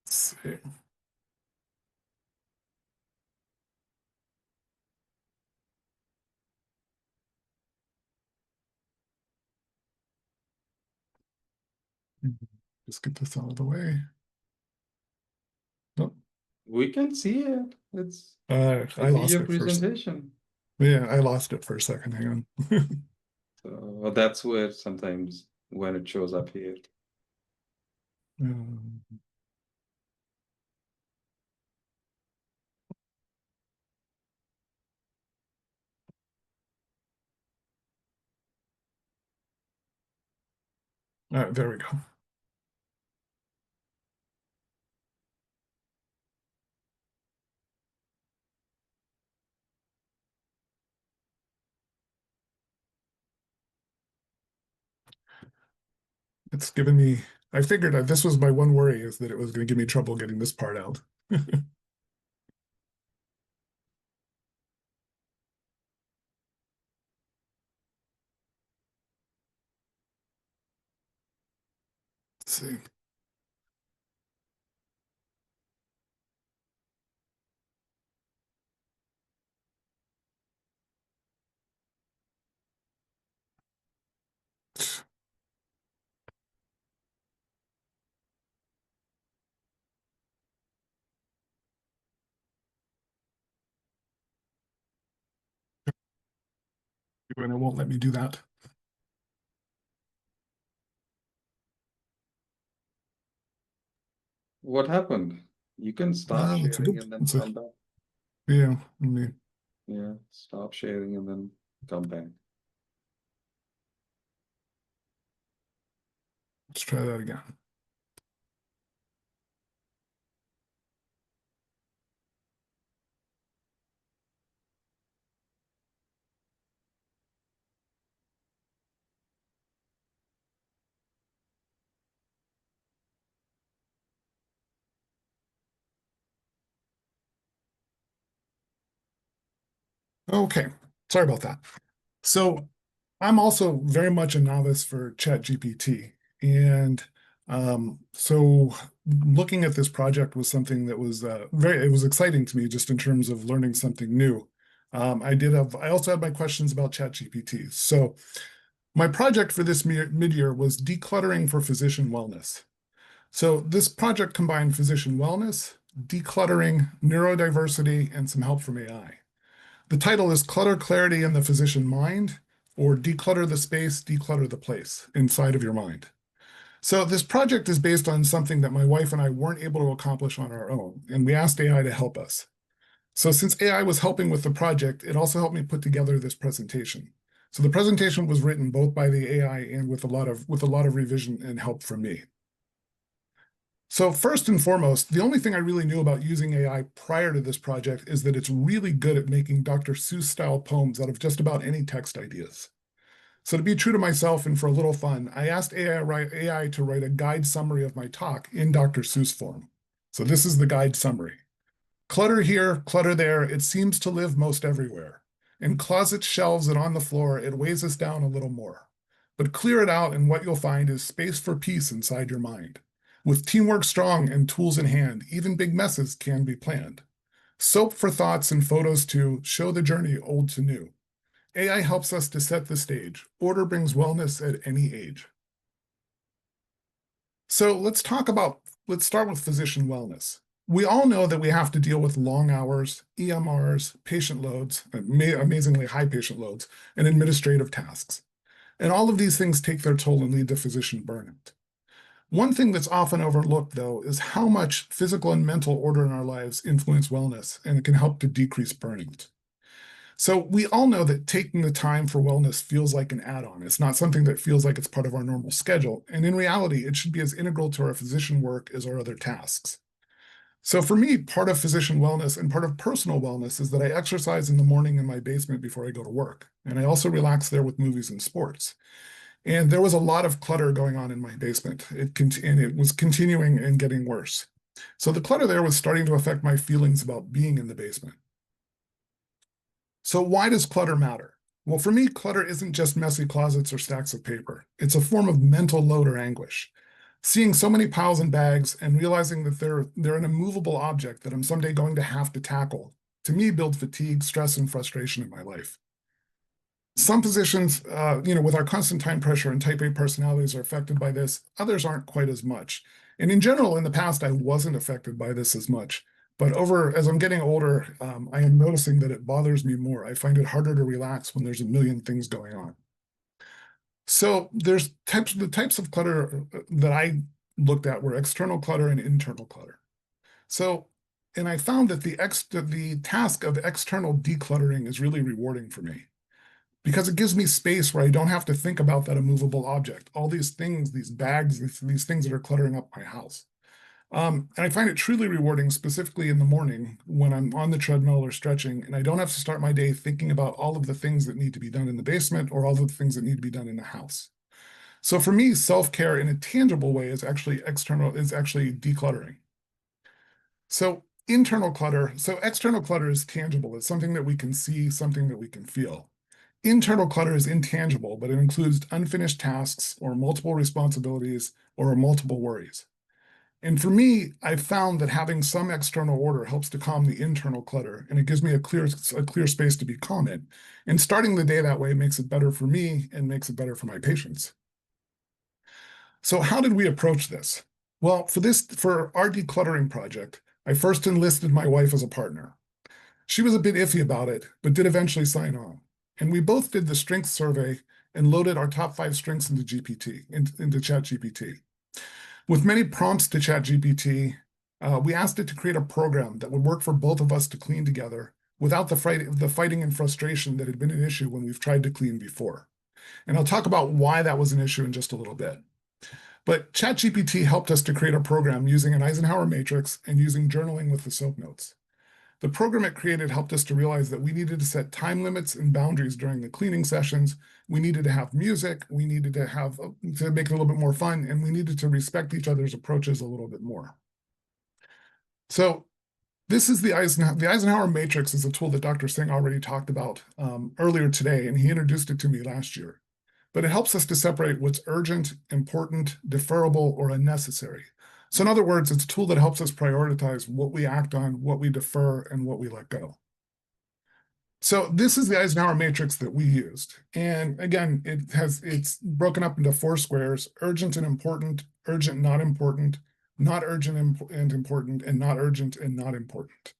see. Just get this out of the way. Oh, We can see it. It's I I see lost your it first. presentation. Yeah, I lost it for a second. Hang on. So that's where sometimes when it shows up here. Um, all right, there we go. It's given me, I figured this was my one worry, is that it was going to give me trouble getting this part out. Let's see. And it won't let me do that. What happened? You can stop It's a sharing good, and then it's a, come back. yeah, let me, Yeah, stop sharing and then come back. let's try that again. Okay, sorry about that. So I'm also very much a novice for ChatGPT. And so looking at this project was something that was it was exciting to me just in terms of learning something new. I also had my questions about ChatGPT. So my project for this mid-year was decluttering for physician wellness. So this project combined physician wellness, decluttering, neurodiversity, and some help from AI. The title is Clutter Clarity in the Physician Mind, or Declutter the Space, Declutter the Place inside of your mind. So this project is based on something that my wife and I weren't able to accomplish on our own, and we asked AI to help us. So since AI was helping with the project, it also helped me put together this presentation. So the presentation was written both by the AI and with a lot of revision and help from me. So first and foremost, the only thing I really knew about using AI prior to this project is that it's really good at making Dr. Seuss style poems out of just about any text ideas. So to be true to myself and for a little fun, I asked AI to write a guide summary of my talk in Dr. Seuss form. So this is the guide summary. Clutter here, clutter there, it seems to live most everywhere. In closets, shelves, and on the floor, it weighs us down a little more. But clear it out, and what you'll find is space for peace inside your mind. With teamwork strong and tools in hand, even big messes can be planned. Soap for thoughts and photos to show the journey old to new. AI helps us to set the stage. Order brings wellness at any age. So let's start with physician wellness. We all know that we have to deal with long hours, EMRs, patient loads, amazingly high patient loads, and administrative tasks. And all of these things take their toll and lead to physician burnout. One thing that's often overlooked, though, is how much physical and mental order in our lives influence wellness, and it can help to decrease burnout. So we all know that taking the time for wellness feels like an add-on. It's not something that feels like it's part of our normal schedule. And in reality, it should be as integral to our physician work as our other tasks. So for me, part of physician wellness and part of personal wellness is that I exercise in the morning in my basement before I go to work. And I also relax there with movies and sports. And there was a lot of clutter going on in my basement. And it was continuing and getting worse. So the clutter there was starting to affect my feelings about being in the basement. So why does clutter matter? Well, for me, clutter isn't just messy closets or stacks of paper. It's a form of mental load or anguish. Seeing so many piles and bags and realizing that they're an immovable object that I'm someday going to have to tackle, to me, build fatigue, stress, and frustration in my life. Some positions, with our constant time pressure and type A personalities are affected by this. Others aren't quite as much. And in general, in the past, I wasn't affected by this as much. But as I'm getting older, I am noticing that it bothers me more. I find it harder to relax when there's a million things going on. So there's the types of clutter that I looked at were external clutter and internal clutter. So, and I found that the task of external decluttering is really rewarding for me because it gives me space where I don't have to think about that immovable object, all these things, these bags, these things that are cluttering up my house. And I find it truly rewarding, specifically in the morning when I'm on the treadmill or stretching, and I don't have to start my day thinking about all of the things that need to be done in the basement or all of the things that need to be done in the house. So for me, self-care in a tangible way is actually decluttering. So external clutter is tangible. It's something that we can see, something that we can feel. Internal clutter is intangible, but it includes unfinished tasks or multiple responsibilities or multiple worries. And for me, I've found that having some external order helps to calm the internal clutter, and it gives me a clear space to be calm in. And starting the day that way makes it better for me and makes it better for my patients. So how did we approach this? Well, for our decluttering project, I first enlisted my wife as a partner. She was a bit iffy about it, but did eventually sign on. And we both did the strengths survey and loaded our top 5 strengths into ChatGPT. With many prompts to ChatGPT, we asked it to create a program that would work for both of us to clean together without the fighting and frustration that had been an issue when we've tried to clean before. And I'll talk about why that was an issue in just a little bit. But ChatGPT helped us to create a program using an Eisenhower matrix and using journaling with the SOAP notes. The program it created helped us to realize that we needed to set time limits and boundaries during the cleaning sessions. We needed to have music. We needed to make it a little bit more fun, and we needed to respect each other's approaches a little bit more. So This is the Eisenhower matrix is a tool that Dr. Singh already talked about earlier today, and he introduced it to me last year. But it helps us to separate what's urgent, important, deferrable, or unnecessary. So in other words, it's a tool that helps us prioritize what we act on, what we defer, and what we let go. So this is the Eisenhower matrix that we used. And again, it's broken up into 4 squares: urgent and important, urgent, not important, not urgent and important, and not urgent and not important.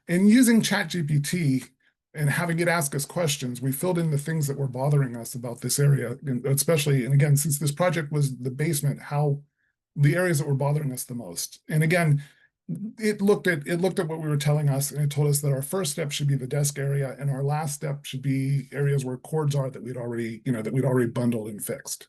And using ChatGPT and having it ask us questions, we filled in the things that were bothering us about this area, especially, and again, since this project was the basement, how the areas that were bothering us the most. And again, it looked at what we were telling us, and it told us that our first step should be the desk area, and our last step should be areas where cords are that we'd already bundled and fixed.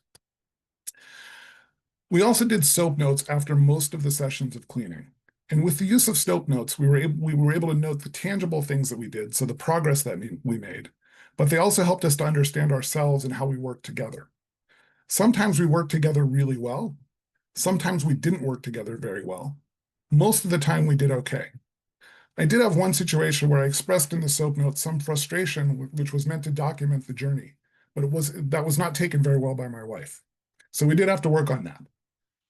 We also did SOAP notes after most of the sessions of cleaning. And with the use of SOAP notes, we were able to note the tangible things that we did, so the progress that we made. But they also helped us to understand ourselves and how we work together. Sometimes we worked together really well. Sometimes we didn't work together very well. Most of the time we did okay. I did have one situation where I expressed in the SOAP notes some frustration, which was meant to document the journey, but that was not taken very well by my wife. So we did have to work on that.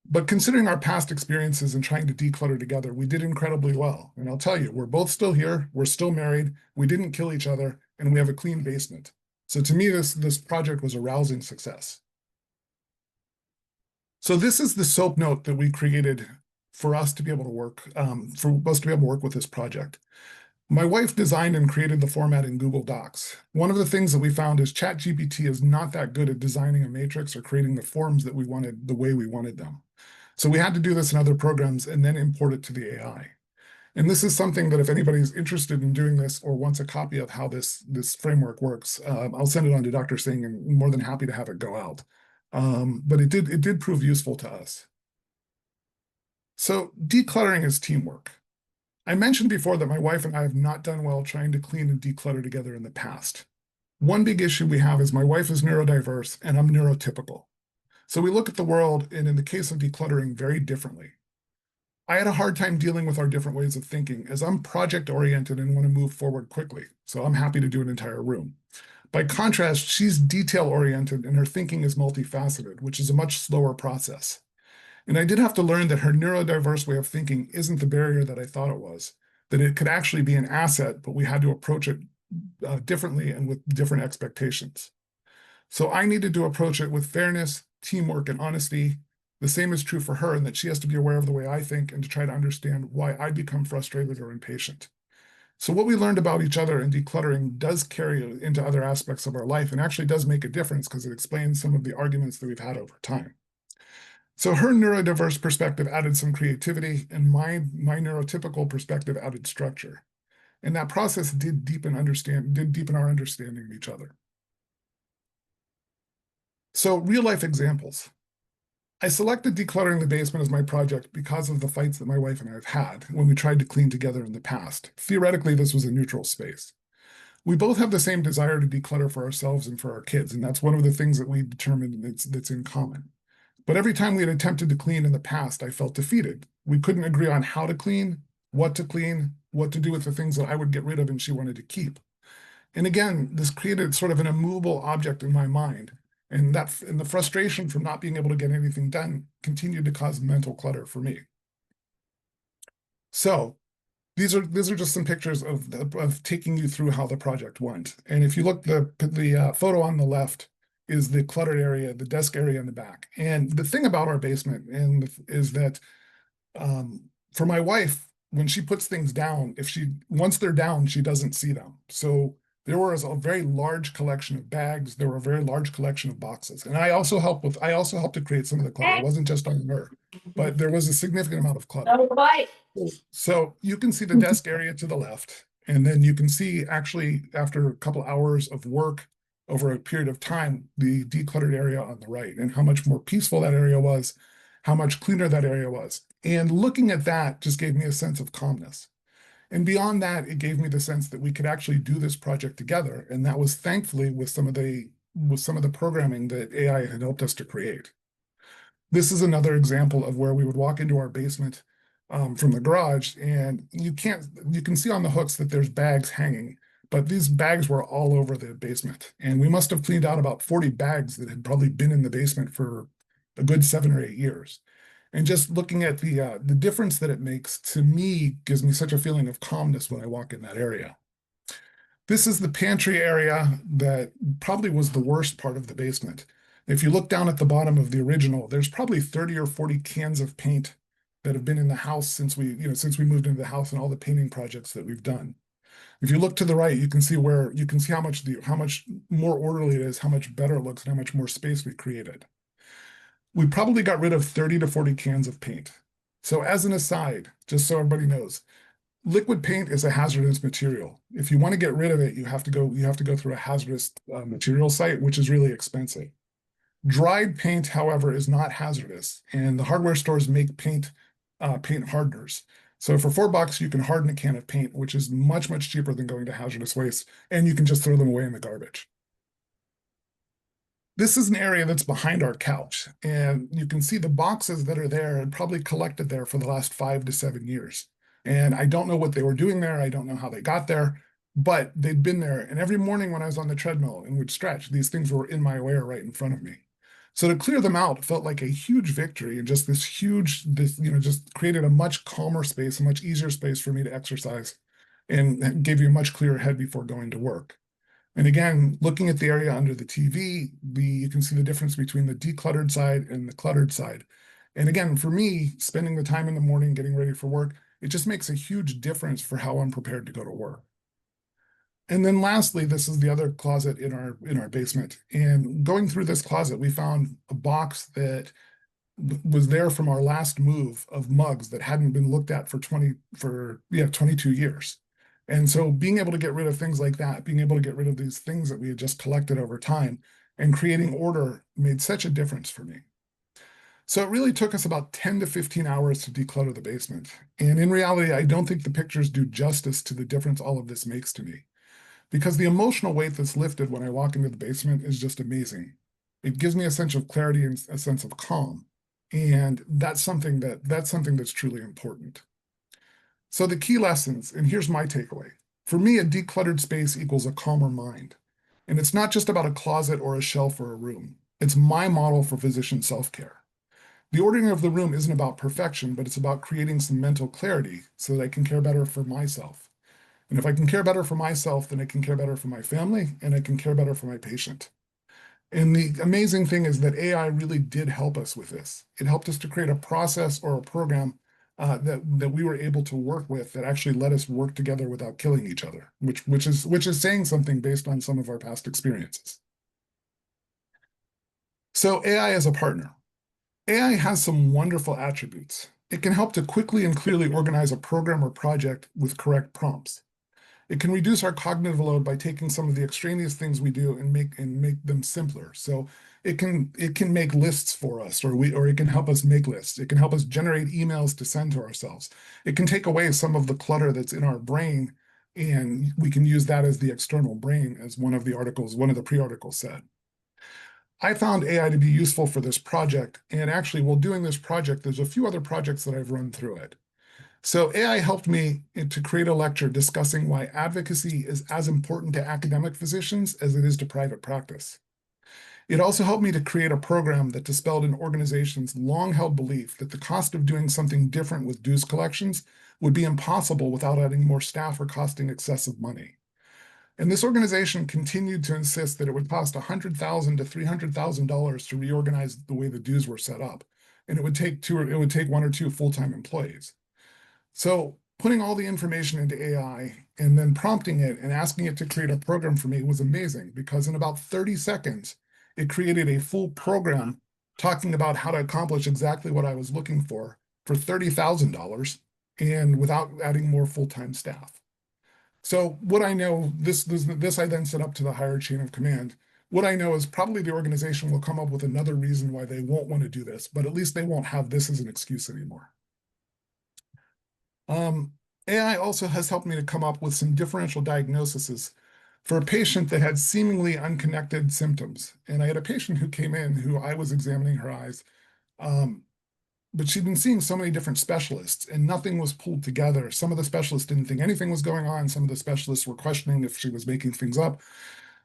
But considering our past experiences and trying to declutter together, we did incredibly well. And I'll tell you, we're both still here, we're still married, we didn't kill each other, and we have a clean basement. So to me, this project was a rousing success. So this is the SOAP note that we created for us to be able to work, with this project. My wife designed and created the format in Google Docs. One of the things that we found is ChatGPT is not that good at designing a matrix or creating the forms that we wanted the way we wanted them. So we had to do this in other programs and then import it to the AI. And this is something that if anybody's interested in doing this or wants a copy of how this framework works, I'll send it on to Dr. Singh, and I'm more than happy to have it go out. But it did prove useful to us. So decluttering is teamwork. I mentioned before that my wife and I have not done well trying to clean and declutter together in the past. One big issue we have is my wife is neurodiverse and I'm neurotypical. So we look at the world, and in the case of decluttering, very differently. I had a hard time dealing with our different ways of thinking, as I'm project-oriented and want to move forward quickly, so I'm happy to do an entire room. By contrast, she's detail-oriented and her thinking is multifaceted, which is a much slower process. And I did have to learn that her neurodiverse way of thinking isn't the barrier that I thought it was, that it could actually be an asset, but we had to approach it differently and with different expectations. So I needed to approach it with fairness, teamwork, and honesty. The same is true for her, in that she has to be aware of the way I think and to try to understand why I become frustrated or impatient. So what we learned about each other in decluttering does carry into other aspects of our life, and actually does make a difference because it explains some of the arguments that we've had over time. So her neurodiverse perspective added some creativity, and my neurotypical perspective added structure. And that process did deepen our understanding of each other. So real life examples. I selected decluttering the basement as my project because of the fights that my wife and I have had when we tried to clean together in the past. Theoretically, this was a neutral space. We both have the same desire to declutter for ourselves and for our kids, and that's one of the things that we determined that's in common. But every time we had attempted to clean in the past, I felt defeated. We couldn't agree on how to clean, what to do with the things that I would get rid of and she wanted to keep. And again, this created sort of an immovable object in my mind. And the frustration from not being able to get anything done continued to cause mental clutter for me. So these are just some pictures of taking you through how the project went. And if you look, the photo on the left is the cluttered area, the desk area in the back. And the thing about our basement is that for my wife, when she puts things down, once they're down, she doesn't see them. So there was a very large collection of bags. There were a very large collection of boxes. And I also helped to create some of the clutter. It wasn't just on her, but there was a significant amount of clutter. So you can see the desk area to the left, and then you can see actually after a couple hours of work over a period of time, the decluttered area on the right, and how much more peaceful that area was, how much cleaner that area was. And looking at that just gave me a sense of calmness. And beyond that, it gave me the sense that we could actually do this project together. And that was thankfully with some of the programming that AI had helped us to create. This is another example of where we would walk into our basement. from the garage, and you can see on the hooks that there's bags hanging, but these bags were all over the basement. And we must have cleaned out about 40 bags that had probably been in the basement for a good 7 or 8 years. And just looking at the difference that it makes, to me, gives me such a feeling of calmness when I walk in that area. This is the pantry area that probably was the worst part of the basement. If you look down at the bottom of the original, there's probably 30 or 40 cans of paint that have been in the house since we moved into the house and all the painting projects that we've done. If you look to the right, you can see how much more orderly it is, how much better it looks, and how much more space we created. We probably got rid of 30 to 40 cans of paint. So as an aside, just so everybody knows, liquid paint is a hazardous material. If you want to get rid of it, you have to go through a hazardous material site, which is really expensive. Dried paint, however, is not hazardous, and the hardware stores make paint hardeners. So for $4, you can harden a can of paint, which is much, much cheaper than going to hazardous waste, and you can just throw them away in the garbage. This is an area that's behind our couch, and you can see the boxes that are there and probably collected there for the last 5 to 7 years. And I don't know what they were doing there. I don't know how they got there, but they'd been there. And every morning when I was on the treadmill and would stretch, these things were in my way or right in front of me. So to clear them out felt like a huge victory, and just just created a much calmer space, a much easier space for me to exercise, and gave you a much clearer head before going to work. And again, looking at the area under the TV, you can see the difference between the decluttered side and the cluttered side. And again, for me, spending the time in the morning getting ready for work, it just makes a huge difference for how I'm prepared to go to work. And then lastly, this is the other closet in our basement. And going through this closet, we found a box that was there from our last move of mugs that hadn't been looked at for 22 years. And so being able to get rid of things like that, being able to get rid of these things that we had just collected over time and creating order made such a difference for me. So it really took us about 10 to 15 hours to declutter the basement. And in reality, I don't think the pictures do justice to the difference all of this makes to me, because the emotional weight that's lifted when I walk into the basement is just amazing. It gives me a sense of clarity and a sense of calm. And that's something that's truly important. So the key lessons, and here's my takeaway. For me, a decluttered space equals a calmer mind. And it's not just about a closet or a shelf or a room. It's my model for physician self-care. The ordering of the room isn't about perfection, but it's about creating some mental clarity so that I can care better for myself. And if I can care better for myself, then I can care better for my family, and I can care better for my patient. And the amazing thing is that AI really did help us with this. It helped us to create a process or a program that we were able to work with that actually let us work together without killing each other, which is saying something based on some of our past experiences. So AI as a partner. AI has some wonderful attributes. It can help to quickly and clearly organize a program or project with correct prompts. It can reduce our cognitive load by taking some of the extraneous things we do and make them simpler. So it can make lists for us, or it can help us make lists. It can help us generate emails to send to ourselves. It can take away some of the clutter that's in our brain, and we can use that as the external brain, as one of the pre-articles said. I found AI to be useful for this project, and actually, while doing this project, there's a few other projects that I've run through it. So AI helped me to create a lecture discussing why advocacy is as important to academic physicians as it is to private practice. It also helped me to create a program that dispelled an organization's long-held belief that the cost of doing something different with dues collections would be impossible without adding more staff or costing excessive money. And this organization continued to insist that it would cost $100,000 to $300,000 to reorganize the way the dues were set up, and it would take 1 or 2 full-time employees. So putting all the information into AI and then prompting it and asking it to create a program for me was amazing, because in about 30 seconds, it created a full program talking about how to accomplish exactly what I was looking for $30,000 and without adding more full-time staff. So what I know, this I then set up to the higher chain of command. What I know is probably the organization will come up with another reason why they won't want to do this, but at least they won't have this as an excuse anymore. AI also has helped me to come up with some differential diagnoses for a patient that had seemingly unconnected symptoms. And I had a patient who came in who I was examining her eyes. but she'd been seeing so many different specialists and nothing was pulled together. Some of the specialists didn't think anything was going on. Some of the specialists were questioning if she was making things up.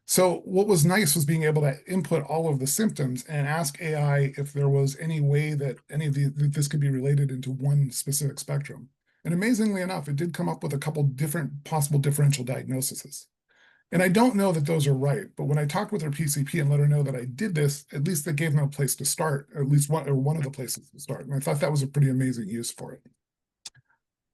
So what was nice was being able to input all of the symptoms and ask AI if there was any way that this could be related into one specific spectrum. And amazingly enough, it did come up with a couple different possible differential diagnoses. And I don't know that those are right, but when I talked with her PCP and let her know that I did this, at least that gave them a place to start, or at least one of the places to start. And I thought that was a pretty amazing use for it.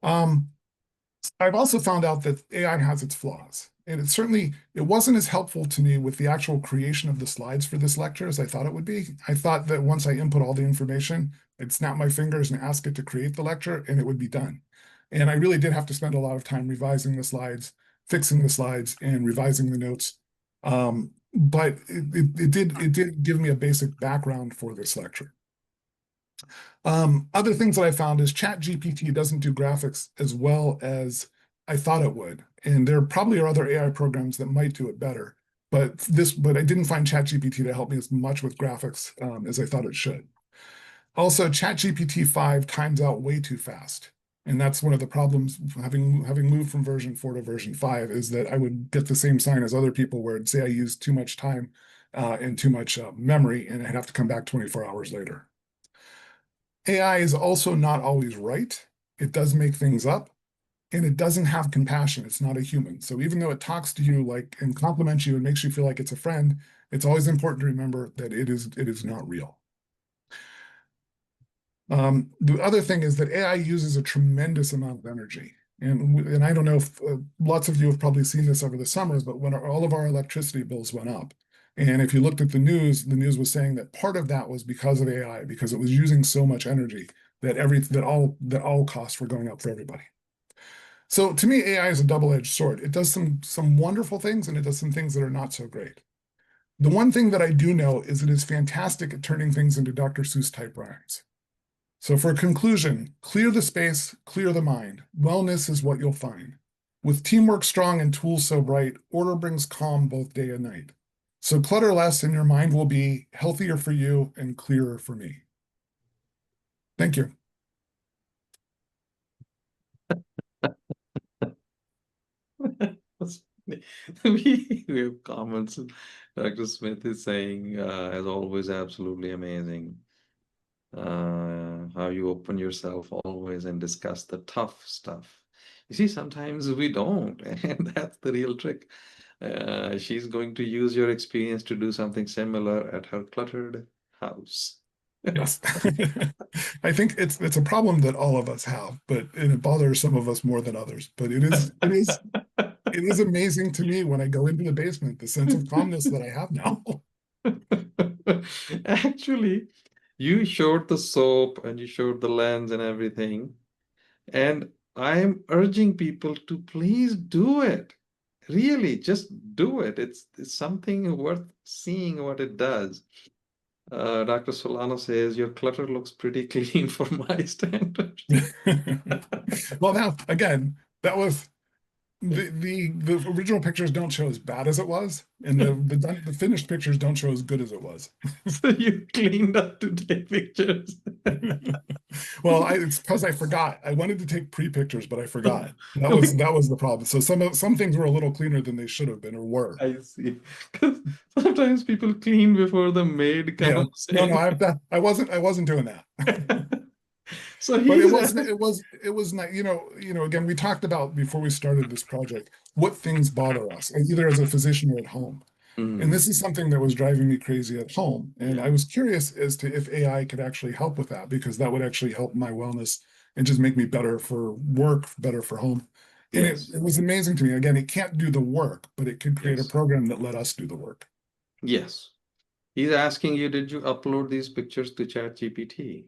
I've also found out that AI has its flaws. And it wasn't as helpful to me with the actual creation of the slides for this lecture as I thought it would be. I thought that once I input all the information, I'd snap my fingers and ask it to create the lecture and it would be done. And I really did have to spend a lot of time revising the slides, fixing the slides, and revising the notes. But it did give me a basic background for this lecture. Other things that I found is ChatGPT doesn't do graphics as well as I thought it would. And there probably are other AI programs that might do it better. But I didn't find ChatGPT to help me as much with graphics as I thought it should. Also, ChatGPT 5 times out way too fast. And that's one of the problems having moved from version 4 to version 5 is that I would get the same sign as other people where it'd say I used too much time and too much memory, and I'd have to come back 24 hours later. AI is also not always right. It does make things up, and it doesn't have compassion. It's not a human. So even though it talks to you like and compliments you and makes you feel like it's a friend, it's always important to remember that it is not real. The other thing is that AI uses a tremendous amount of energy. And I don't know if lots of you have probably seen this over the summer, but when all of our electricity bills went up, and if you looked at the news was saying that part of that was because of AI, because it was using so much energy that all costs were going up for everybody. So to me, AI is a double-edged sword. It does some wonderful things, and it does some things that are not so great. The one thing that I do know is it is fantastic at turning things into Dr. Seuss type rhymes. So for conclusion, clear the space, clear the mind. Wellness is what you'll find. With teamwork strong and tools so bright, order brings calm both day and night. So clutter less and your mind will be healthier for you and clearer for me. Thank you. We have comments. Dr. Smith is saying, as always, absolutely amazing. How you open yourself always and discuss the tough stuff. You see, sometimes we don't, and that's the real trick. She's going to use your experience to do something similar at her cluttered house. Yes. I think it's a problem that all of us have, and it bothers some of us more than others. But it is amazing to me when I go into the basement, the sense of calmness that I have now. Actually, you showed the soap and you showed the lens and everything. And I'm urging people to please do it. Really, just do it. It's something worth seeing what it does. Dr. Solano says your clutter looks pretty clean for my standards. Well, now again, that was the original pictures don't show as bad as it was, and the finished pictures don't show as good as it was. So you cleaned up to take pictures. Well, it's because I forgot. I wanted to take pre-pictures, but I forgot. That was the problem. So some things were a little cleaner than they should have been or were. I see. Because sometimes people clean before the maid comes in. No, I wasn't doing that. So But it was not, again, we talked about before we started this project, what things bother us, either as a physician or at home. And this is something that was driving me crazy at home. And I was curious as to if AI could actually help with that, because that would actually help my wellness and just make me better for work, better for home. And it was amazing to me. Again, it can't do the work, but it could create a program that let us do the work. Yes. He's asking you, did you upload these pictures to ChatGPT?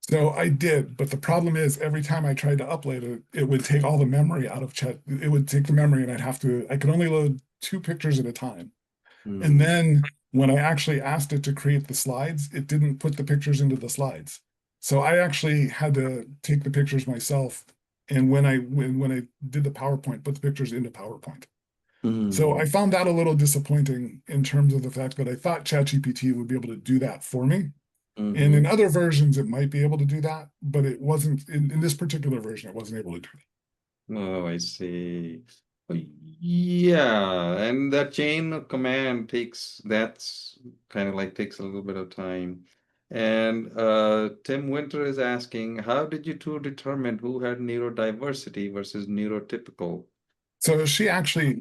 So I did, but the problem is every time I tried to upload it, it would take all the memory out of Chat. It would take the memory and I could only load 2 pictures at a time. And then when I actually asked it to create the slides, it didn't put the pictures into the slides. So I actually had to take the pictures myself. And when I did the PowerPoint, put the pictures into PowerPoint. So I found that a little disappointing in terms of the fact that I thought ChatGPT would be able to do that for me. And Mhm. in other versions, it might be able to do that, but it wasn't in this particular version, it wasn't able to do that. Oh, I see. Oh, yeah, and that chain of command that's kind of like takes a little bit of time. And Tim Winter is asking, how did you two determine who had neurodiversity versus neurotypical? So she actually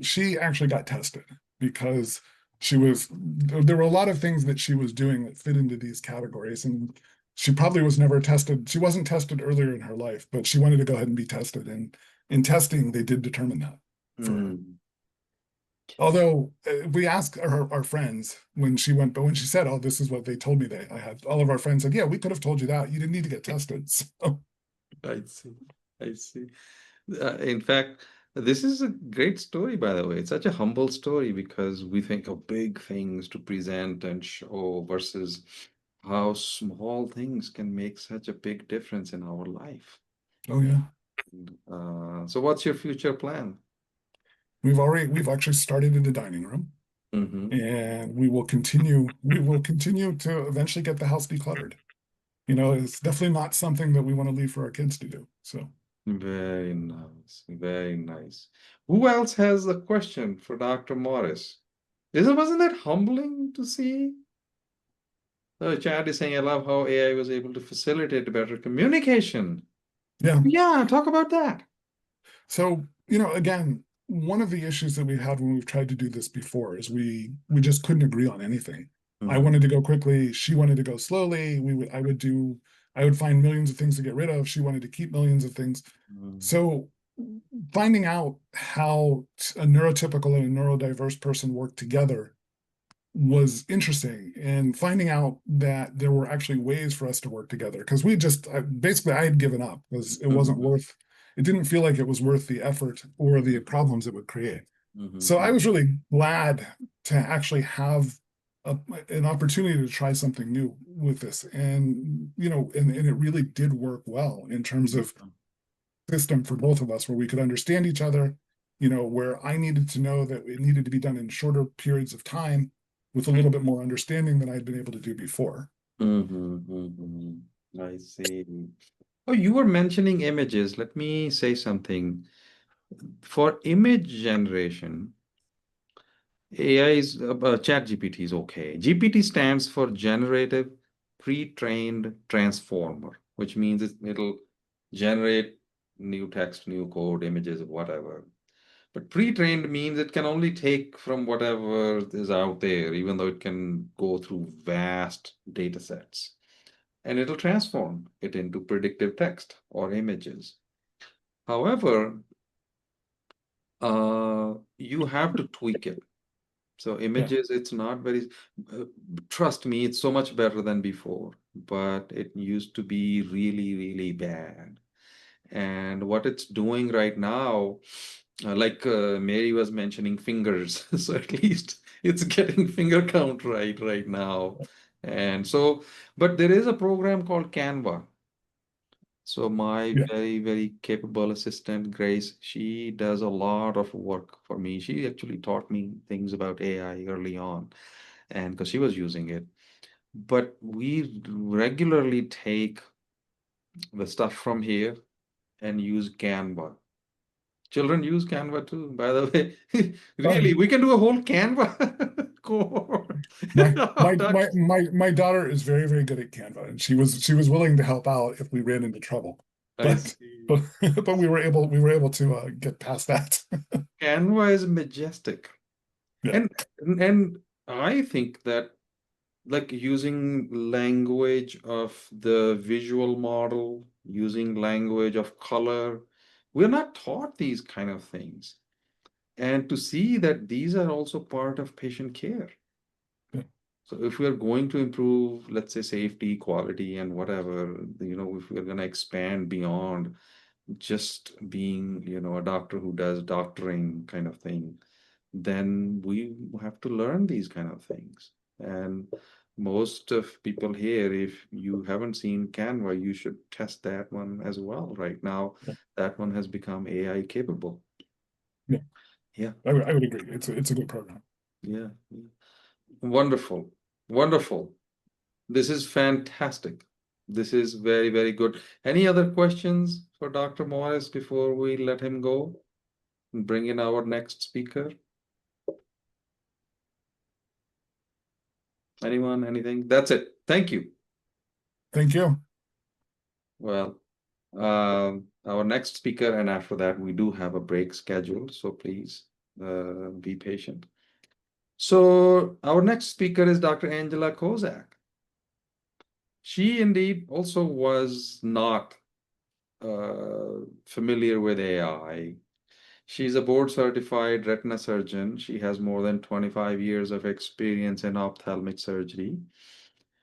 got tested because there were a lot of things that she was doing that fit into these categories, and she probably was never tested. She wasn't tested earlier in her life, but she wanted to go ahead and be tested. And in testing, they did determine that for her. Mm. Although we asked our friends when she went, but when she said, "Oh, this is what they told me," I had all of our friends said, "Yeah, we could have told you that. You didn't need to get tested." So I see. I see. In fact, this is a great story, by the way. It's such a humble story because we think of big things to present and show versus how small things can make such a big difference in our life. oh yeah, So what's your future plan? we've actually started in the dining room. Mm-hmm. And we will continue to eventually get the house decluttered. It's definitely not something that we want to leave for our kids to do. So Very nice. Very nice. Who else has a question for Dr. Morris? Wasn't that humbling to see? Chad is saying, I love how AI was able to facilitate better communication. yeah. Yeah, talk about that. So, again, one of the issues that we had when we've tried to do this before is we just couldn't agree on anything. I Mhm. wanted to go quickly, she wanted to go slowly. I would find millions of things to get rid of. She wanted to keep millions of things. Mhm. So finding out how a neurotypical and a neurodiverse person work together was interesting, and finding out that there were actually ways for us to work together, because basically I had given up because Mhm. it didn't feel like it was worth the effort or the problems it would create. So I Mhm. was really glad to actually have an opportunity to try something new with this. And and it really did work well in terms of Mhm. system for both of us, where we could understand each other, where I needed to know that it needed to be done in shorter periods of time with a little bit more understanding than I'd been able to do before. Mhm. Mhm. I see. Oh, you were mentioning images. Let me say something. For image generation, AI is Chat GPT is okay. GPT stands for Generative Pre-trained Transformer, which means it'll generate new text, new code, images, whatever. But pre-trained means it can only take from whatever is out there, even though it can go through vast data sets. And it'll transform it into predictive text or images. However, you have to tweak it. So Yeah. images, it's not very, uh, trust me, it's so much better than before, but it used to be really, really bad. And what it's doing right now, like Mary was mentioning fingers, so at least it's getting finger count right now. And so, but there is a program called Canva. So my Yeah. very, very capable assistant, Grace, she does a lot of work for me. She actually taught me things about AI early on, and because she was using it. But we regularly take the stuff from here and use Canva. Children use Canva too, by the way. Uh, Really, we can do a whole Canva course. my daughter is very, very good at Canva, and she was willing to help out if we ran into trouble. I But see. but but we were able to get past that. Canva is majestic. Yeah. And and I think that like using language of the visual model, using language of color, we're not taught these kind of things. And to see that these are also part of patient care. Yeah. So if we are going to improve, let's say, safety, quality, and whatever, if we're going to expand beyond just being, a doctor who does doctoring kind of thing, then we have to learn these kind of things. And most of people here, if you haven't seen Canva, you should test that one as well. Right now, that one has become AI capable. Yeah. Yeah, I would agree. It's a good program. yeah, yeah. Wonderful, wonderful. This is fantastic. This is very, very good. Any other questions for Dr. Morris before we let him go and bring in our next speaker? Anyone, anything? That's it. Thank you. Thank you. Well, our next speaker, and after that, we do have a break scheduled, so please be patient. So our next speaker is Dr. Angela Kozak. She indeed also was not familiar with AI. She's a board certified retina surgeon. She has more than 25 years of experience in ophthalmic surgery.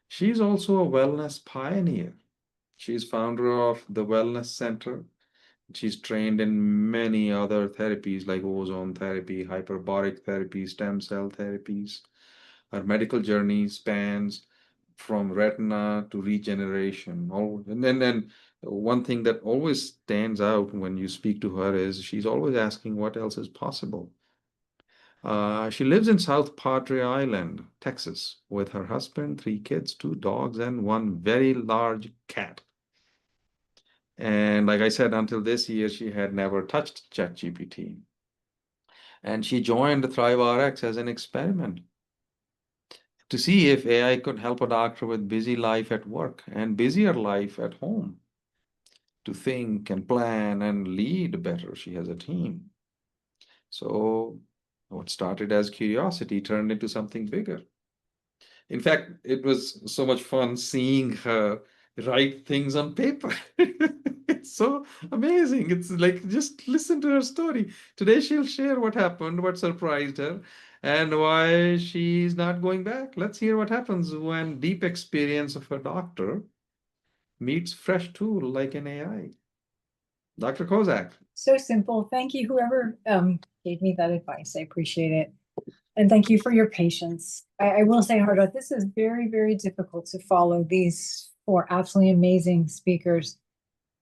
She's also a wellness pioneer. She's founder of the Wellness Center. She's trained in many other therapies like ozone therapy, hyperbaric therapy, stem cell therapies. Her medical journey spans from retina to regeneration. Oh, and then one thing that always stands out when you speak to her is she's always asking what else is possible. She lives in South Padre Island, Texas, with her husband, 3 kids, 2 dogs, and one very large cat. And like I said, until this year, she had never touched ChatGPT. And she joined ThriveRx as an experiment to see if AI could help a doctor with busy life at work and busier life at home to think and plan and lead better. She has a team. So what started as curiosity turned into something bigger. In fact, it was so much fun seeing her write things on paper. It's so amazing. It's like just listen to her story. Today she'll share what happened, what surprised her, and why she's not going back. Let's hear what happens when deep experience of a doctor meets fresh tool like an AI. Dr. Kozak. So simple. Thank you, whoever gave me that advice. I appreciate it. And thank you for your patience. I will say, Harjot, this is very, very difficult to follow these 4 absolutely amazing speakers.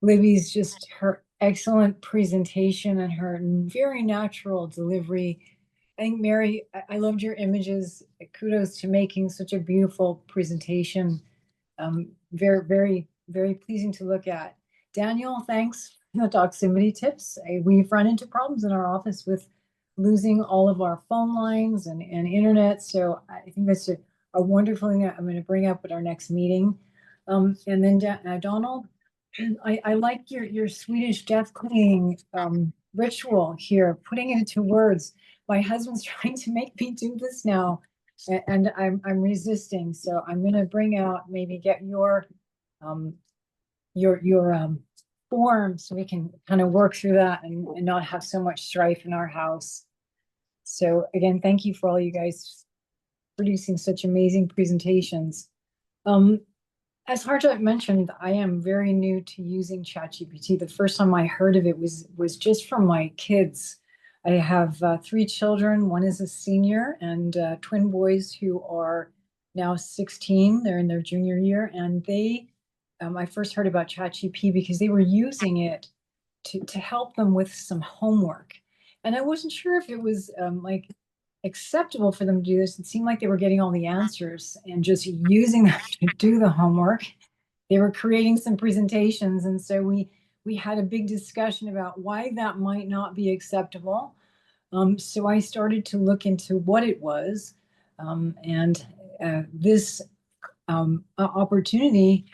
Libby's just her excellent presentation and her very natural delivery. I think, Mary, I loved your images. Kudos to making such a beautiful presentation. Very, very, very pleasing to look at. Daniel, thanks for the doximity tips. We've run into problems in our office with losing all of our phone lines and internet. So I think that's a wonderful thing that I'm going to bring up at our next meeting. And then Donald, I like your Swedish death cleaning ritual here, putting it into words. My husband's trying to make me do this now, and I'm resisting. So I'm going to bring out, maybe get your form so we can kind of work through that and not have so much strife in our house. So again, thank you for all you guys producing such amazing presentations. As Harjot mentioned, I am very new to using ChatGPT. The first time I heard of it was just from my kids. I have 3 children. One is a senior and twin boys who are now 16. They're in their junior year, and I first heard about ChatGPT because they were using it to help them with some homework. And I wasn't sure if it was like acceptable for them to do this. It seemed like they were getting all the answers and just using them to do the homework. They were creating some presentations, and so we had a big discussion about why that might not be acceptable. So I started to look into what it was, and this opportunity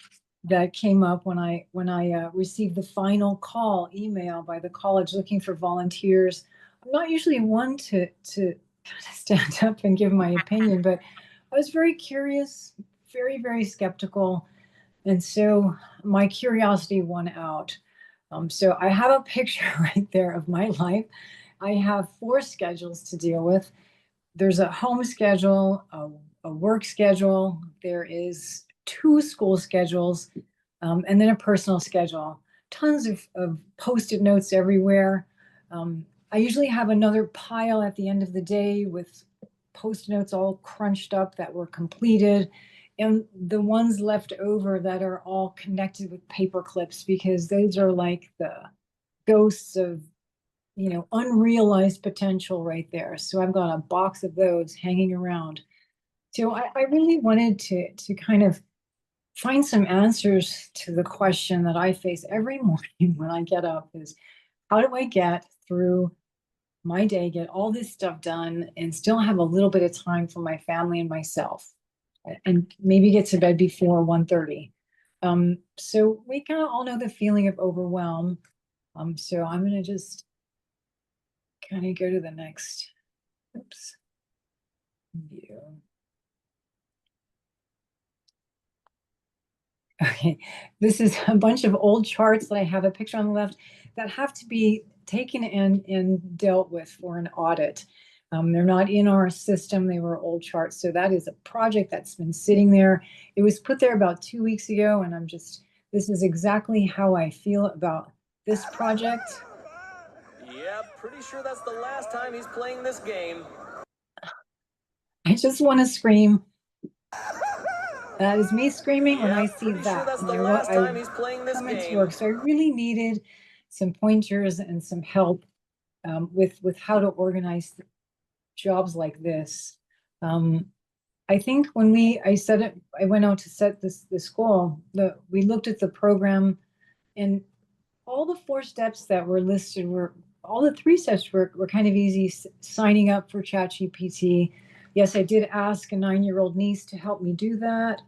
that came up when I received the final call email by the college looking for volunteers. I'm not usually one to kind of stand up and give my opinion, but I was very curious, very, very skeptical. And so my curiosity won out. So I have a picture right there of my life. I have 4 schedules to deal with. There's a home schedule, a work schedule, there is 2 school schedules, and then a personal schedule. Tons of Post-it notes everywhere. I usually have another pile at the end of the day with Post-it notes all crunched up that were completed, and the ones left over that are all connected with paper clips, because those are like the ghosts of, unrealized potential right there. So I've got a box of those hanging around. So I really wanted to kind of find some answers to the question that I face every morning when I get up is, how do I get through my day, get all this stuff done, and still have a little bit of time for my family and myself, and maybe get to bed before 1:30. So we kind of all know the feeling of overwhelm. So I'm going to just kind of go to the next, oops, view. Okay, this is a bunch of old charts that I have a picture on the left that have to be taken and dealt with for an audit. They're not in our system. They were old charts. So that is a project that's been sitting there. It was put there about 2 weeks ago, and this is exactly how I feel about this project. Yeah, pretty sure that's the last time he's playing this game. I just want to scream. That is me screaming when Yeah, I see pretty sure that. that's And the I last time he's playing this come into game. work. So I really needed some pointers and some help with how to organize jobs like this. I think when I went out to set this goal, we looked at the program, and all the 4 steps that were listed all the 3 steps were kind of easy. Signing up for ChatGPT. Yes, I did ask a 9-year-old niece to help me do that.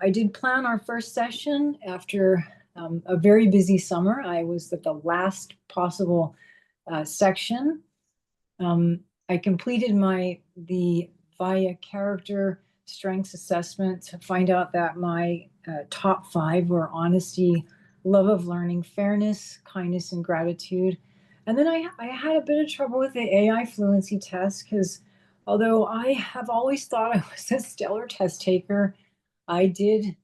I did plan our first session after a very busy summer. I was at the last possible section. I completed the VIA character strengths assessment to find out that my top 5 were honesty, love of learning, fairness, kindness, and gratitude. And then I had a bit of trouble with the AI fluency test because although I have always thought I was a stellar test taker, I did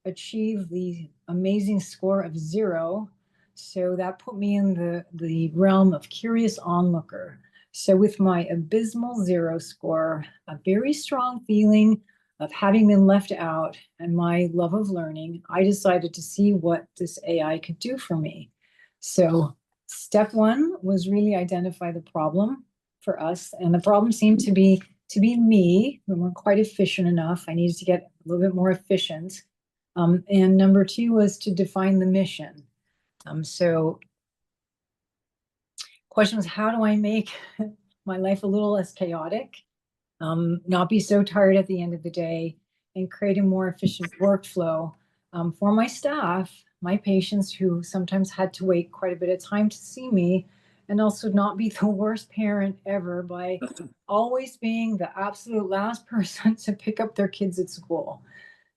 achieve the amazing score of 0. So that put me in the realm of curious onlooker. So with my abysmal 0 score, a very strong feeling of having been left out, and my love of learning, I decided to see what this AI could do for me. So step 1 was really identify the problem for us. And the problem seemed to be me. We weren't quite efficient enough. I needed to get a little bit more efficient. And number 2 was to define the mission. So question was, how do I make my life a little less chaotic, not be so tired at the end of the day, and create a more efficient workflow for my staff, my patients who sometimes had to wait quite a bit of time to see me, and also not be the worst parent ever by always being the absolute last person to pick up their kids at school.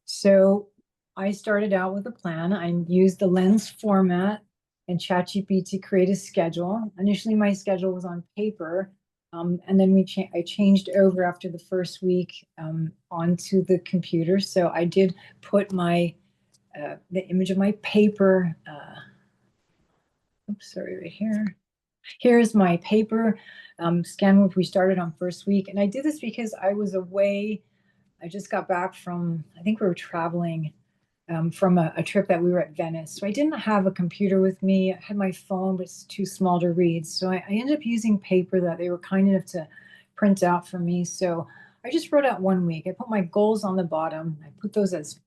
So I started out with a plan. I used the Lens format and ChatGPT to create a schedule. Initially, my schedule was on paper, and then I changed over after the first week onto the computer. So I did put the image of my paper. Oops, sorry, right here. Here's my paper scan which we started on first week, and I did this because I was away. I just got back from, I think we were traveling from a trip that we were at Venice. So I didn't have a computer with me. I had my phone, but it's too small to read. So I ended up using paper that they were kind enough to print out for me. So I just wrote out 1 week. I put my goals on the bottom. I put those as,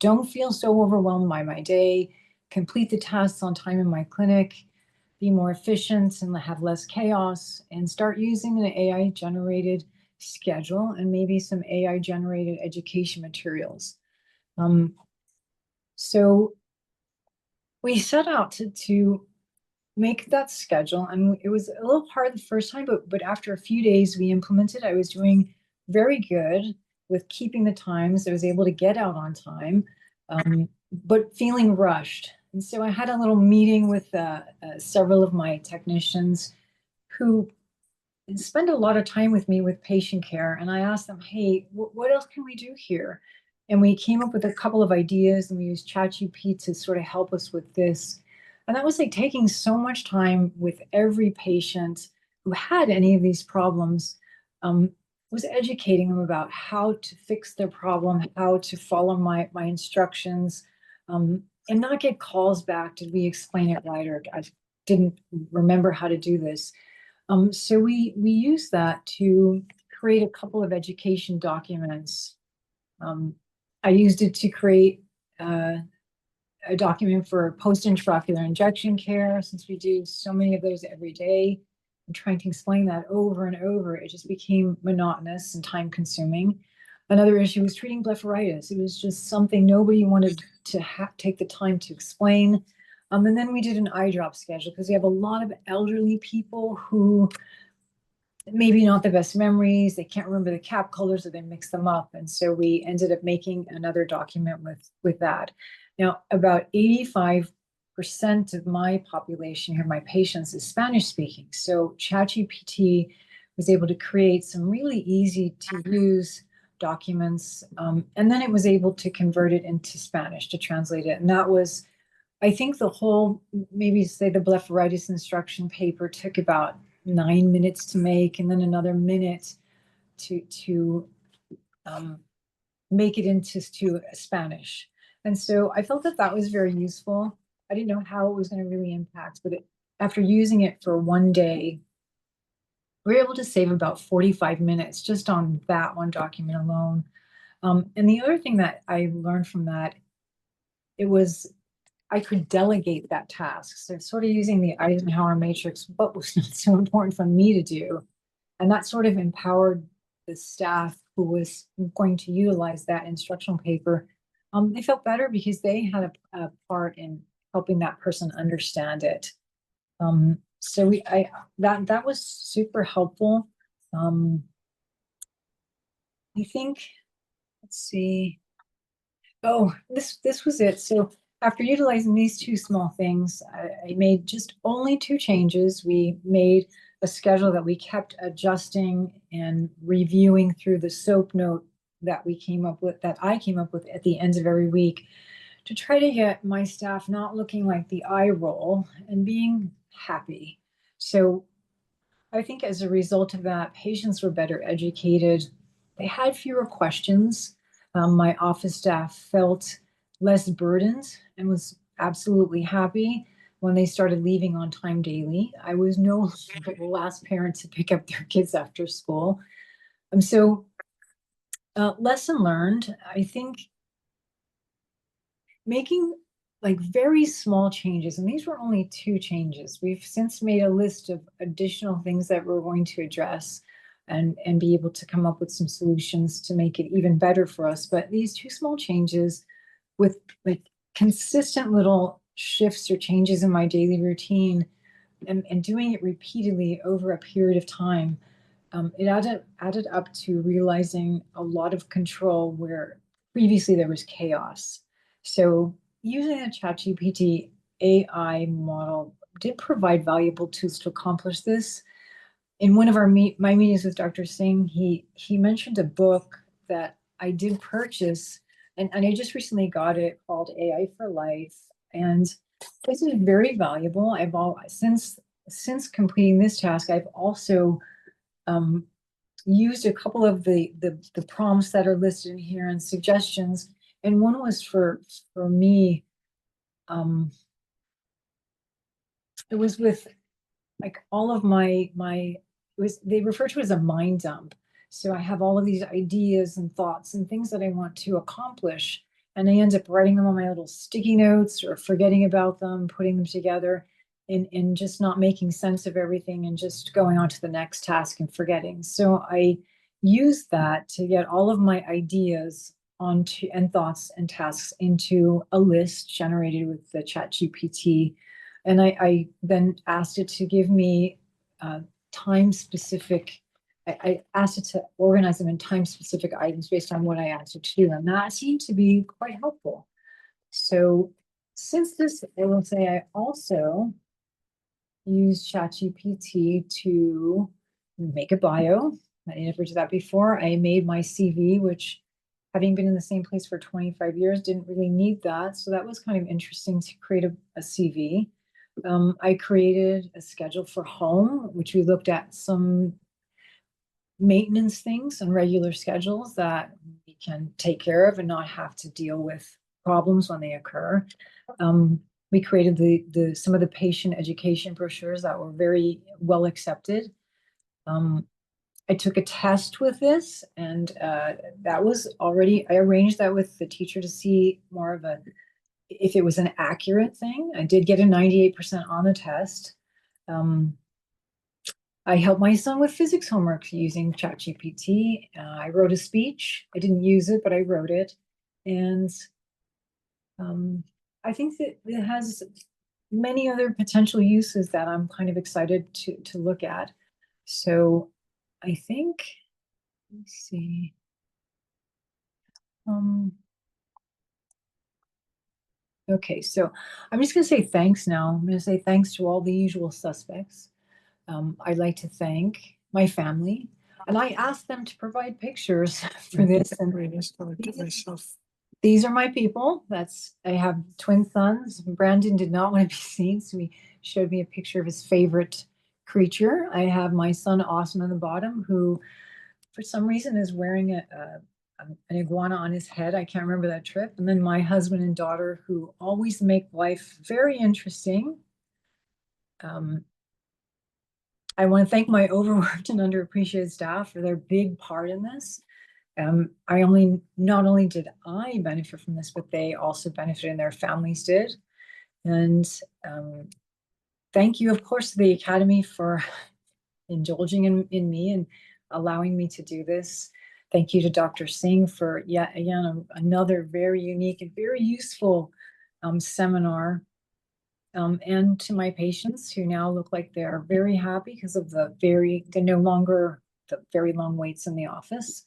don't feel so overwhelmed by my day, complete the tasks on time in my clinic, be more efficient and have less chaos, and start using an AI generated schedule and maybe some AI generated education materials. So we set out to make that schedule, and it was a little hard the first time, but after a few days we implemented. I was doing very good with keeping the times. I was able to get out on time, but feeling rushed. And so I had a little meeting with several of my technicians who spend a lot of time with me with patient care. And I asked them, hey, what else can we do here? And we came up with a couple of ideas, and we used ChatGPT to sort of help us with this. And that was like taking so much time with every patient who had any of these problems, was educating them about how to fix their problem, how to follow my instructions, and not get calls back. Did we explain it right? Or I didn't remember how to do this. So we use that to create a couple of education documents. I used it to create a document for post-intraocular injection care, since we do so many of those every day. And trying to explain that over and over, it just became monotonous and time consuming. Another issue was treating blepharitis. It was just something nobody wanted to take the time to explain. And then we did an eye drop schedule because we have a lot of elderly people who maybe not the best memories. They can't remember the cap colors or they mix them up. And so we ended up making another document with that. Now, about 85% of my population here, my patients, is Spanish speaking. So ChatGPT was able to create some really easy to use documents. And then it was able to convert it into Spanish, to translate it. And that was, I think the whole, maybe say the blepharitis instruction paper took about 9 minutes to make, and then another minute to make it into Spanish. And so I felt that that was very useful. I didn't know how it was going to really impact, but after using it for one day, we were able to save about 45 minutes just on that one document alone. And the other thing that I learned from that, it was I could delegate that task. So sort of using the Eisenhower matrix, what was so important for me to do. And that sort of empowered the staff who was going to utilize that instructional paper. They felt better because they had a part in helping that person understand it. So that was super helpful. I think, let's see. Oh, this was it. So after utilizing these two small things, I made just only 2 changes. We made a schedule that we kept adjusting and reviewing through the SOAP note that I came up with at the end of every week, to try to get my staff not looking like the eye roll and being happy. So I think as a result of that, patients were better educated. They had fewer questions. My office staff felt less burdened and was absolutely happy when they started leaving on time daily. I was no longer the last parent to pick up their kids after school. So lesson learned, I think making like very small changes, and these were only 2 changes. We've since made a list of additional things that we're going to address and be able to come up with some solutions to make it even better for us. But these 2 small changes with like consistent little shifts or changes in my daily routine and doing it repeatedly over a period of time, it added up to realizing a lot of control where previously there was chaos. So using the ChatGPT AI model did provide valuable tools to accomplish this. In one of my meetings with Dr. Singh, he mentioned a book that I did purchase, and I just recently got it, called AI for Life. And this is very valuable. I've since completing this task, I've also used a couple of the prompts that are listed in here and suggestions. And one was for me, it was with like all of they refer to it as a mind dump. So I have all of these ideas and thoughts and things that I want to accomplish, and I end up writing them on my little sticky notes or forgetting about them, putting them together, and just not making sense of everything and just going on to the next task and forgetting. So I use that to get all of my ideas onto and thoughts and tasks into a list generated with the ChatGPT. And I then asked it to give me time specific, I asked it to organize them in time specific items based on what I asked it to do. And that seemed to be quite helpful. So since this, I will say I also use ChatGPT to make a bio. I never did that before. I made my CV, which, having been in the same place for 25 years, didn't really need that. So that was kind of interesting to create a CV. I created a schedule for home, which we looked at some maintenance things and regular schedules that we can take care of and not have to deal with problems when they occur. We created some of the patient education brochures that were very well accepted. I took a test with this, and that was already, I arranged that with the teacher to see more of if it was an accurate thing. I did get a 98% on the test. I helped my son with physics homework using ChatGPT. I wrote a speech. I didn't use it, but I wrote it. And I think that it has many other potential uses that I'm kind of excited to look at. So I think, let's see. Okay, so I'm just gonna say thanks now. I'm gonna say thanks to all the usual suspects. I'd like to thank my family, and I asked them to provide pictures for this. And these are my people. I have twin sons. Brandon did not want to be seen, so he showed me a picture of his favorite creature. I have my son Austin on the bottom, who for some reason is wearing an iguana on his head. I can't remember that trip. And then my husband and daughter, who always make life very interesting. I want to thank my overworked and underappreciated staff for their big part in this. Not only did I benefit from this, but they also benefited and their families did. And thank you, of course, to the Academy for indulging in me and allowing me to do this. Thank you to Dr. Singh for yet again another very unique and very useful seminar. And to my patients who now look like they're very happy because of the no longer the very long waits in the office.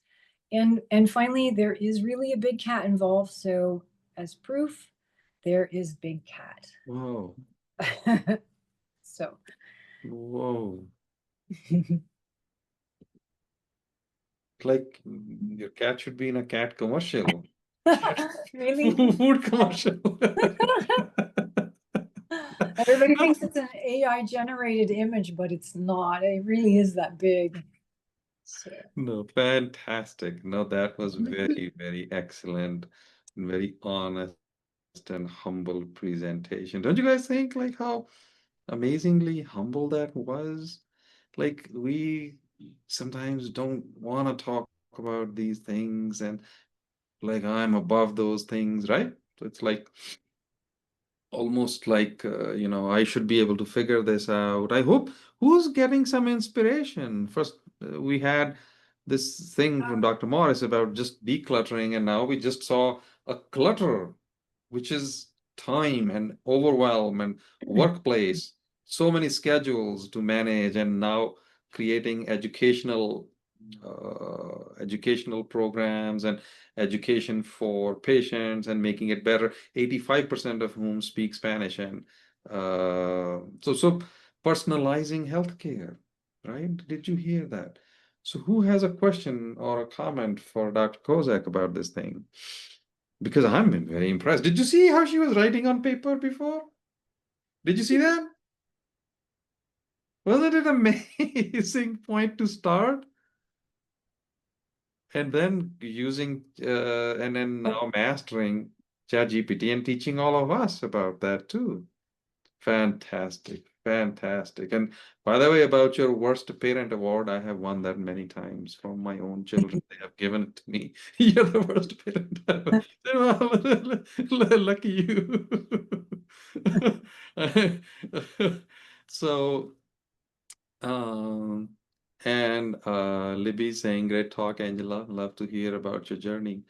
And finally, there is really a big cat involved. So as proof, there is Big Cat. Whoa. So. Whoa. Like your cat should be in a cat commercial. Really? Food commercial. Everybody thinks it's an AI generated image, but it's not. It really is that big. So. No, fantastic. No, that was very, very excellent and very honest and humble presentation. Don't you guys think like how amazingly humble that was? Like we sometimes don't want to talk about these things and like I'm above those things, right? So it's like almost like I should be able to figure this out. I hope who's getting some inspiration. First, we had this thing from Dr. Morris about just decluttering, and now we just saw a clutter, which is time and overwhelm and workplace, so many schedules to manage, and now creating educational programs and education for patients and making it better. 85% of whom speak Spanish, and so personalizing healthcare, right? Did you hear that? So who has a question or a comment for Dr. Kozak about this thing? Because I'm very impressed. Did you see how she was writing on paper before? Did you see that? Wasn't it amazing point to start? And then and then now mastering ChatGPT and teaching all of us about that too. Fantastic, fantastic. And by the way, about your worst parent award, I have won that many times from my own children. They have given it to me. You're the worst parent ever. Lucky you. So, and Libby saying, great talk, Angela. Love to hear about your journey.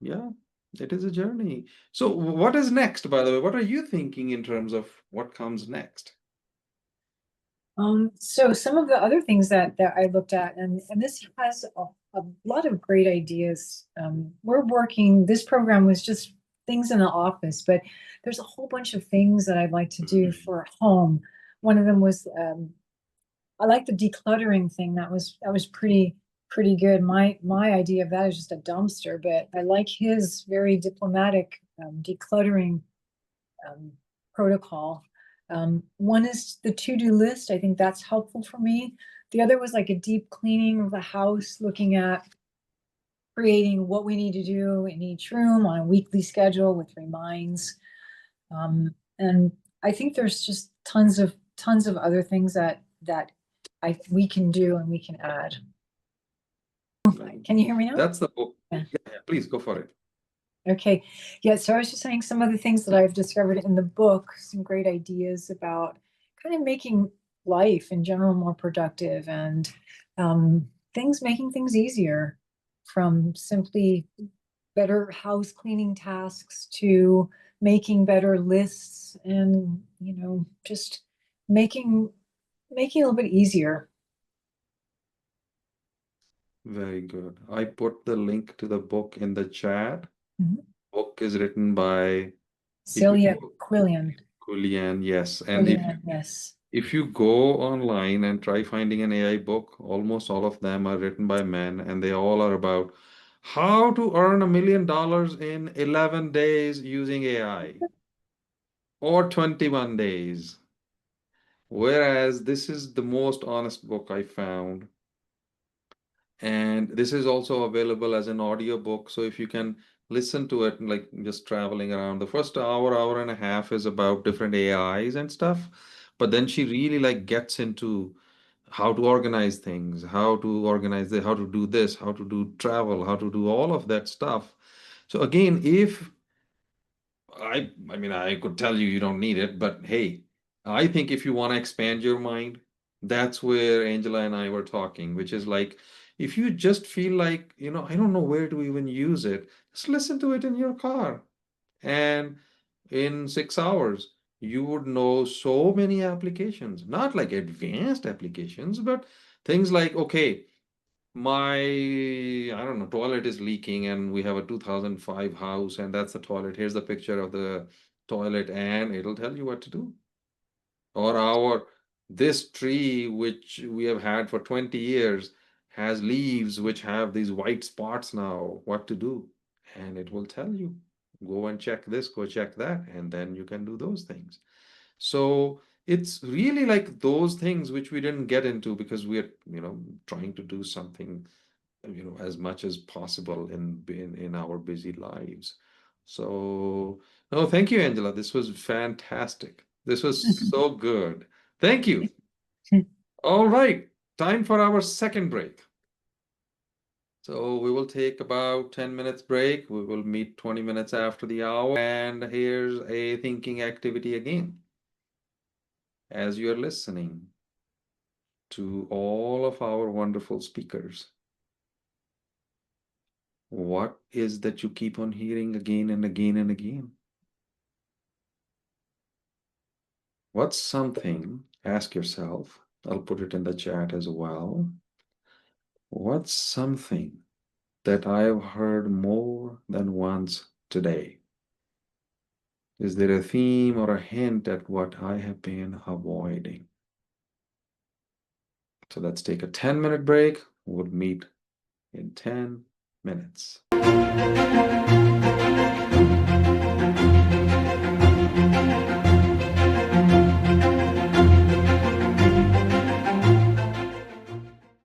Yeah, it is a journey. So what is next, by the way? What are you thinking in terms of what comes next? So some of the other things that I looked at, and this has a lot of great ideas. This program was just things in the office, but there's a whole bunch of things that I'd like to do for home. One of them was, I like the decluttering thing. That was pretty good. My idea of that is just a dumpster, but I like his very diplomatic decluttering protocol. One is the to-do list. I think that's helpful for me. The other was like a deep cleaning of the house, looking at creating what we need to do in each room on a weekly schedule with reminds. And I think there's just tons of other things that we can do and we can add. Can you hear me now? That's the book. Yeah. Yeah, please go for it. Okay. Yeah, so I was just saying some of the things that I've discovered in the book, some great ideas about kind of making life in general more productive and making things easier, from simply better house cleaning tasks to making better lists and, just making it a little bit easier. Very good. I put the link to the book in the chat. Mhm. Book is written by Celia Quillian. Quillian, yes. And Yes. if you go online and try finding an AI book, almost all of them are written by men, and they all are about how to earn $1 million in 11 days using AI or 21 days. Whereas this is the most honest book I found. And this is also available as an audio book. So if you can listen to it, like just traveling around, the first hour and a half is about different AIs and stuff. But then she really like gets into how to organize things, how to organize how to do this, how to do travel, how to do all of that stuff. So again, if I mean, I could tell you you don't need it, but hey, I think if you want to expand your mind, that's where Angela and I were talking, which is like, if you just feel like, I don't know where to even use it, just listen to it in your car. And in 6 hours, you would know so many applications, not like advanced applications, but things like, okay, my, I don't know, toilet is leaking and we have a 2005 house and that's the toilet. Here's the picture of the toilet and it'll tell you what to do. Or this tree, which we have had for 20 years, has leaves which have these white spots now, what to do. And it will tell you, go and check this, go check that, and then you can do those things. So it's really like those things which we didn't get into because we're, trying to do something, as much as possible in our busy lives. So, no, thank you, Angela. This was fantastic. This was so good. Thank you. All right, time for our second break. So we will take about 10 minutes break. We will meet 20 minutes after the hour. And here's a thinking activity again. As you're listening to all of our wonderful speakers, what is that you keep on hearing again and again and again? What's something, ask yourself, I'll put it in the chat as well. What's something that I've heard more than once today? Is there a theme or a hint at what I have been avoiding? So let's take a 10-minute break. We'll meet in 10 minutes.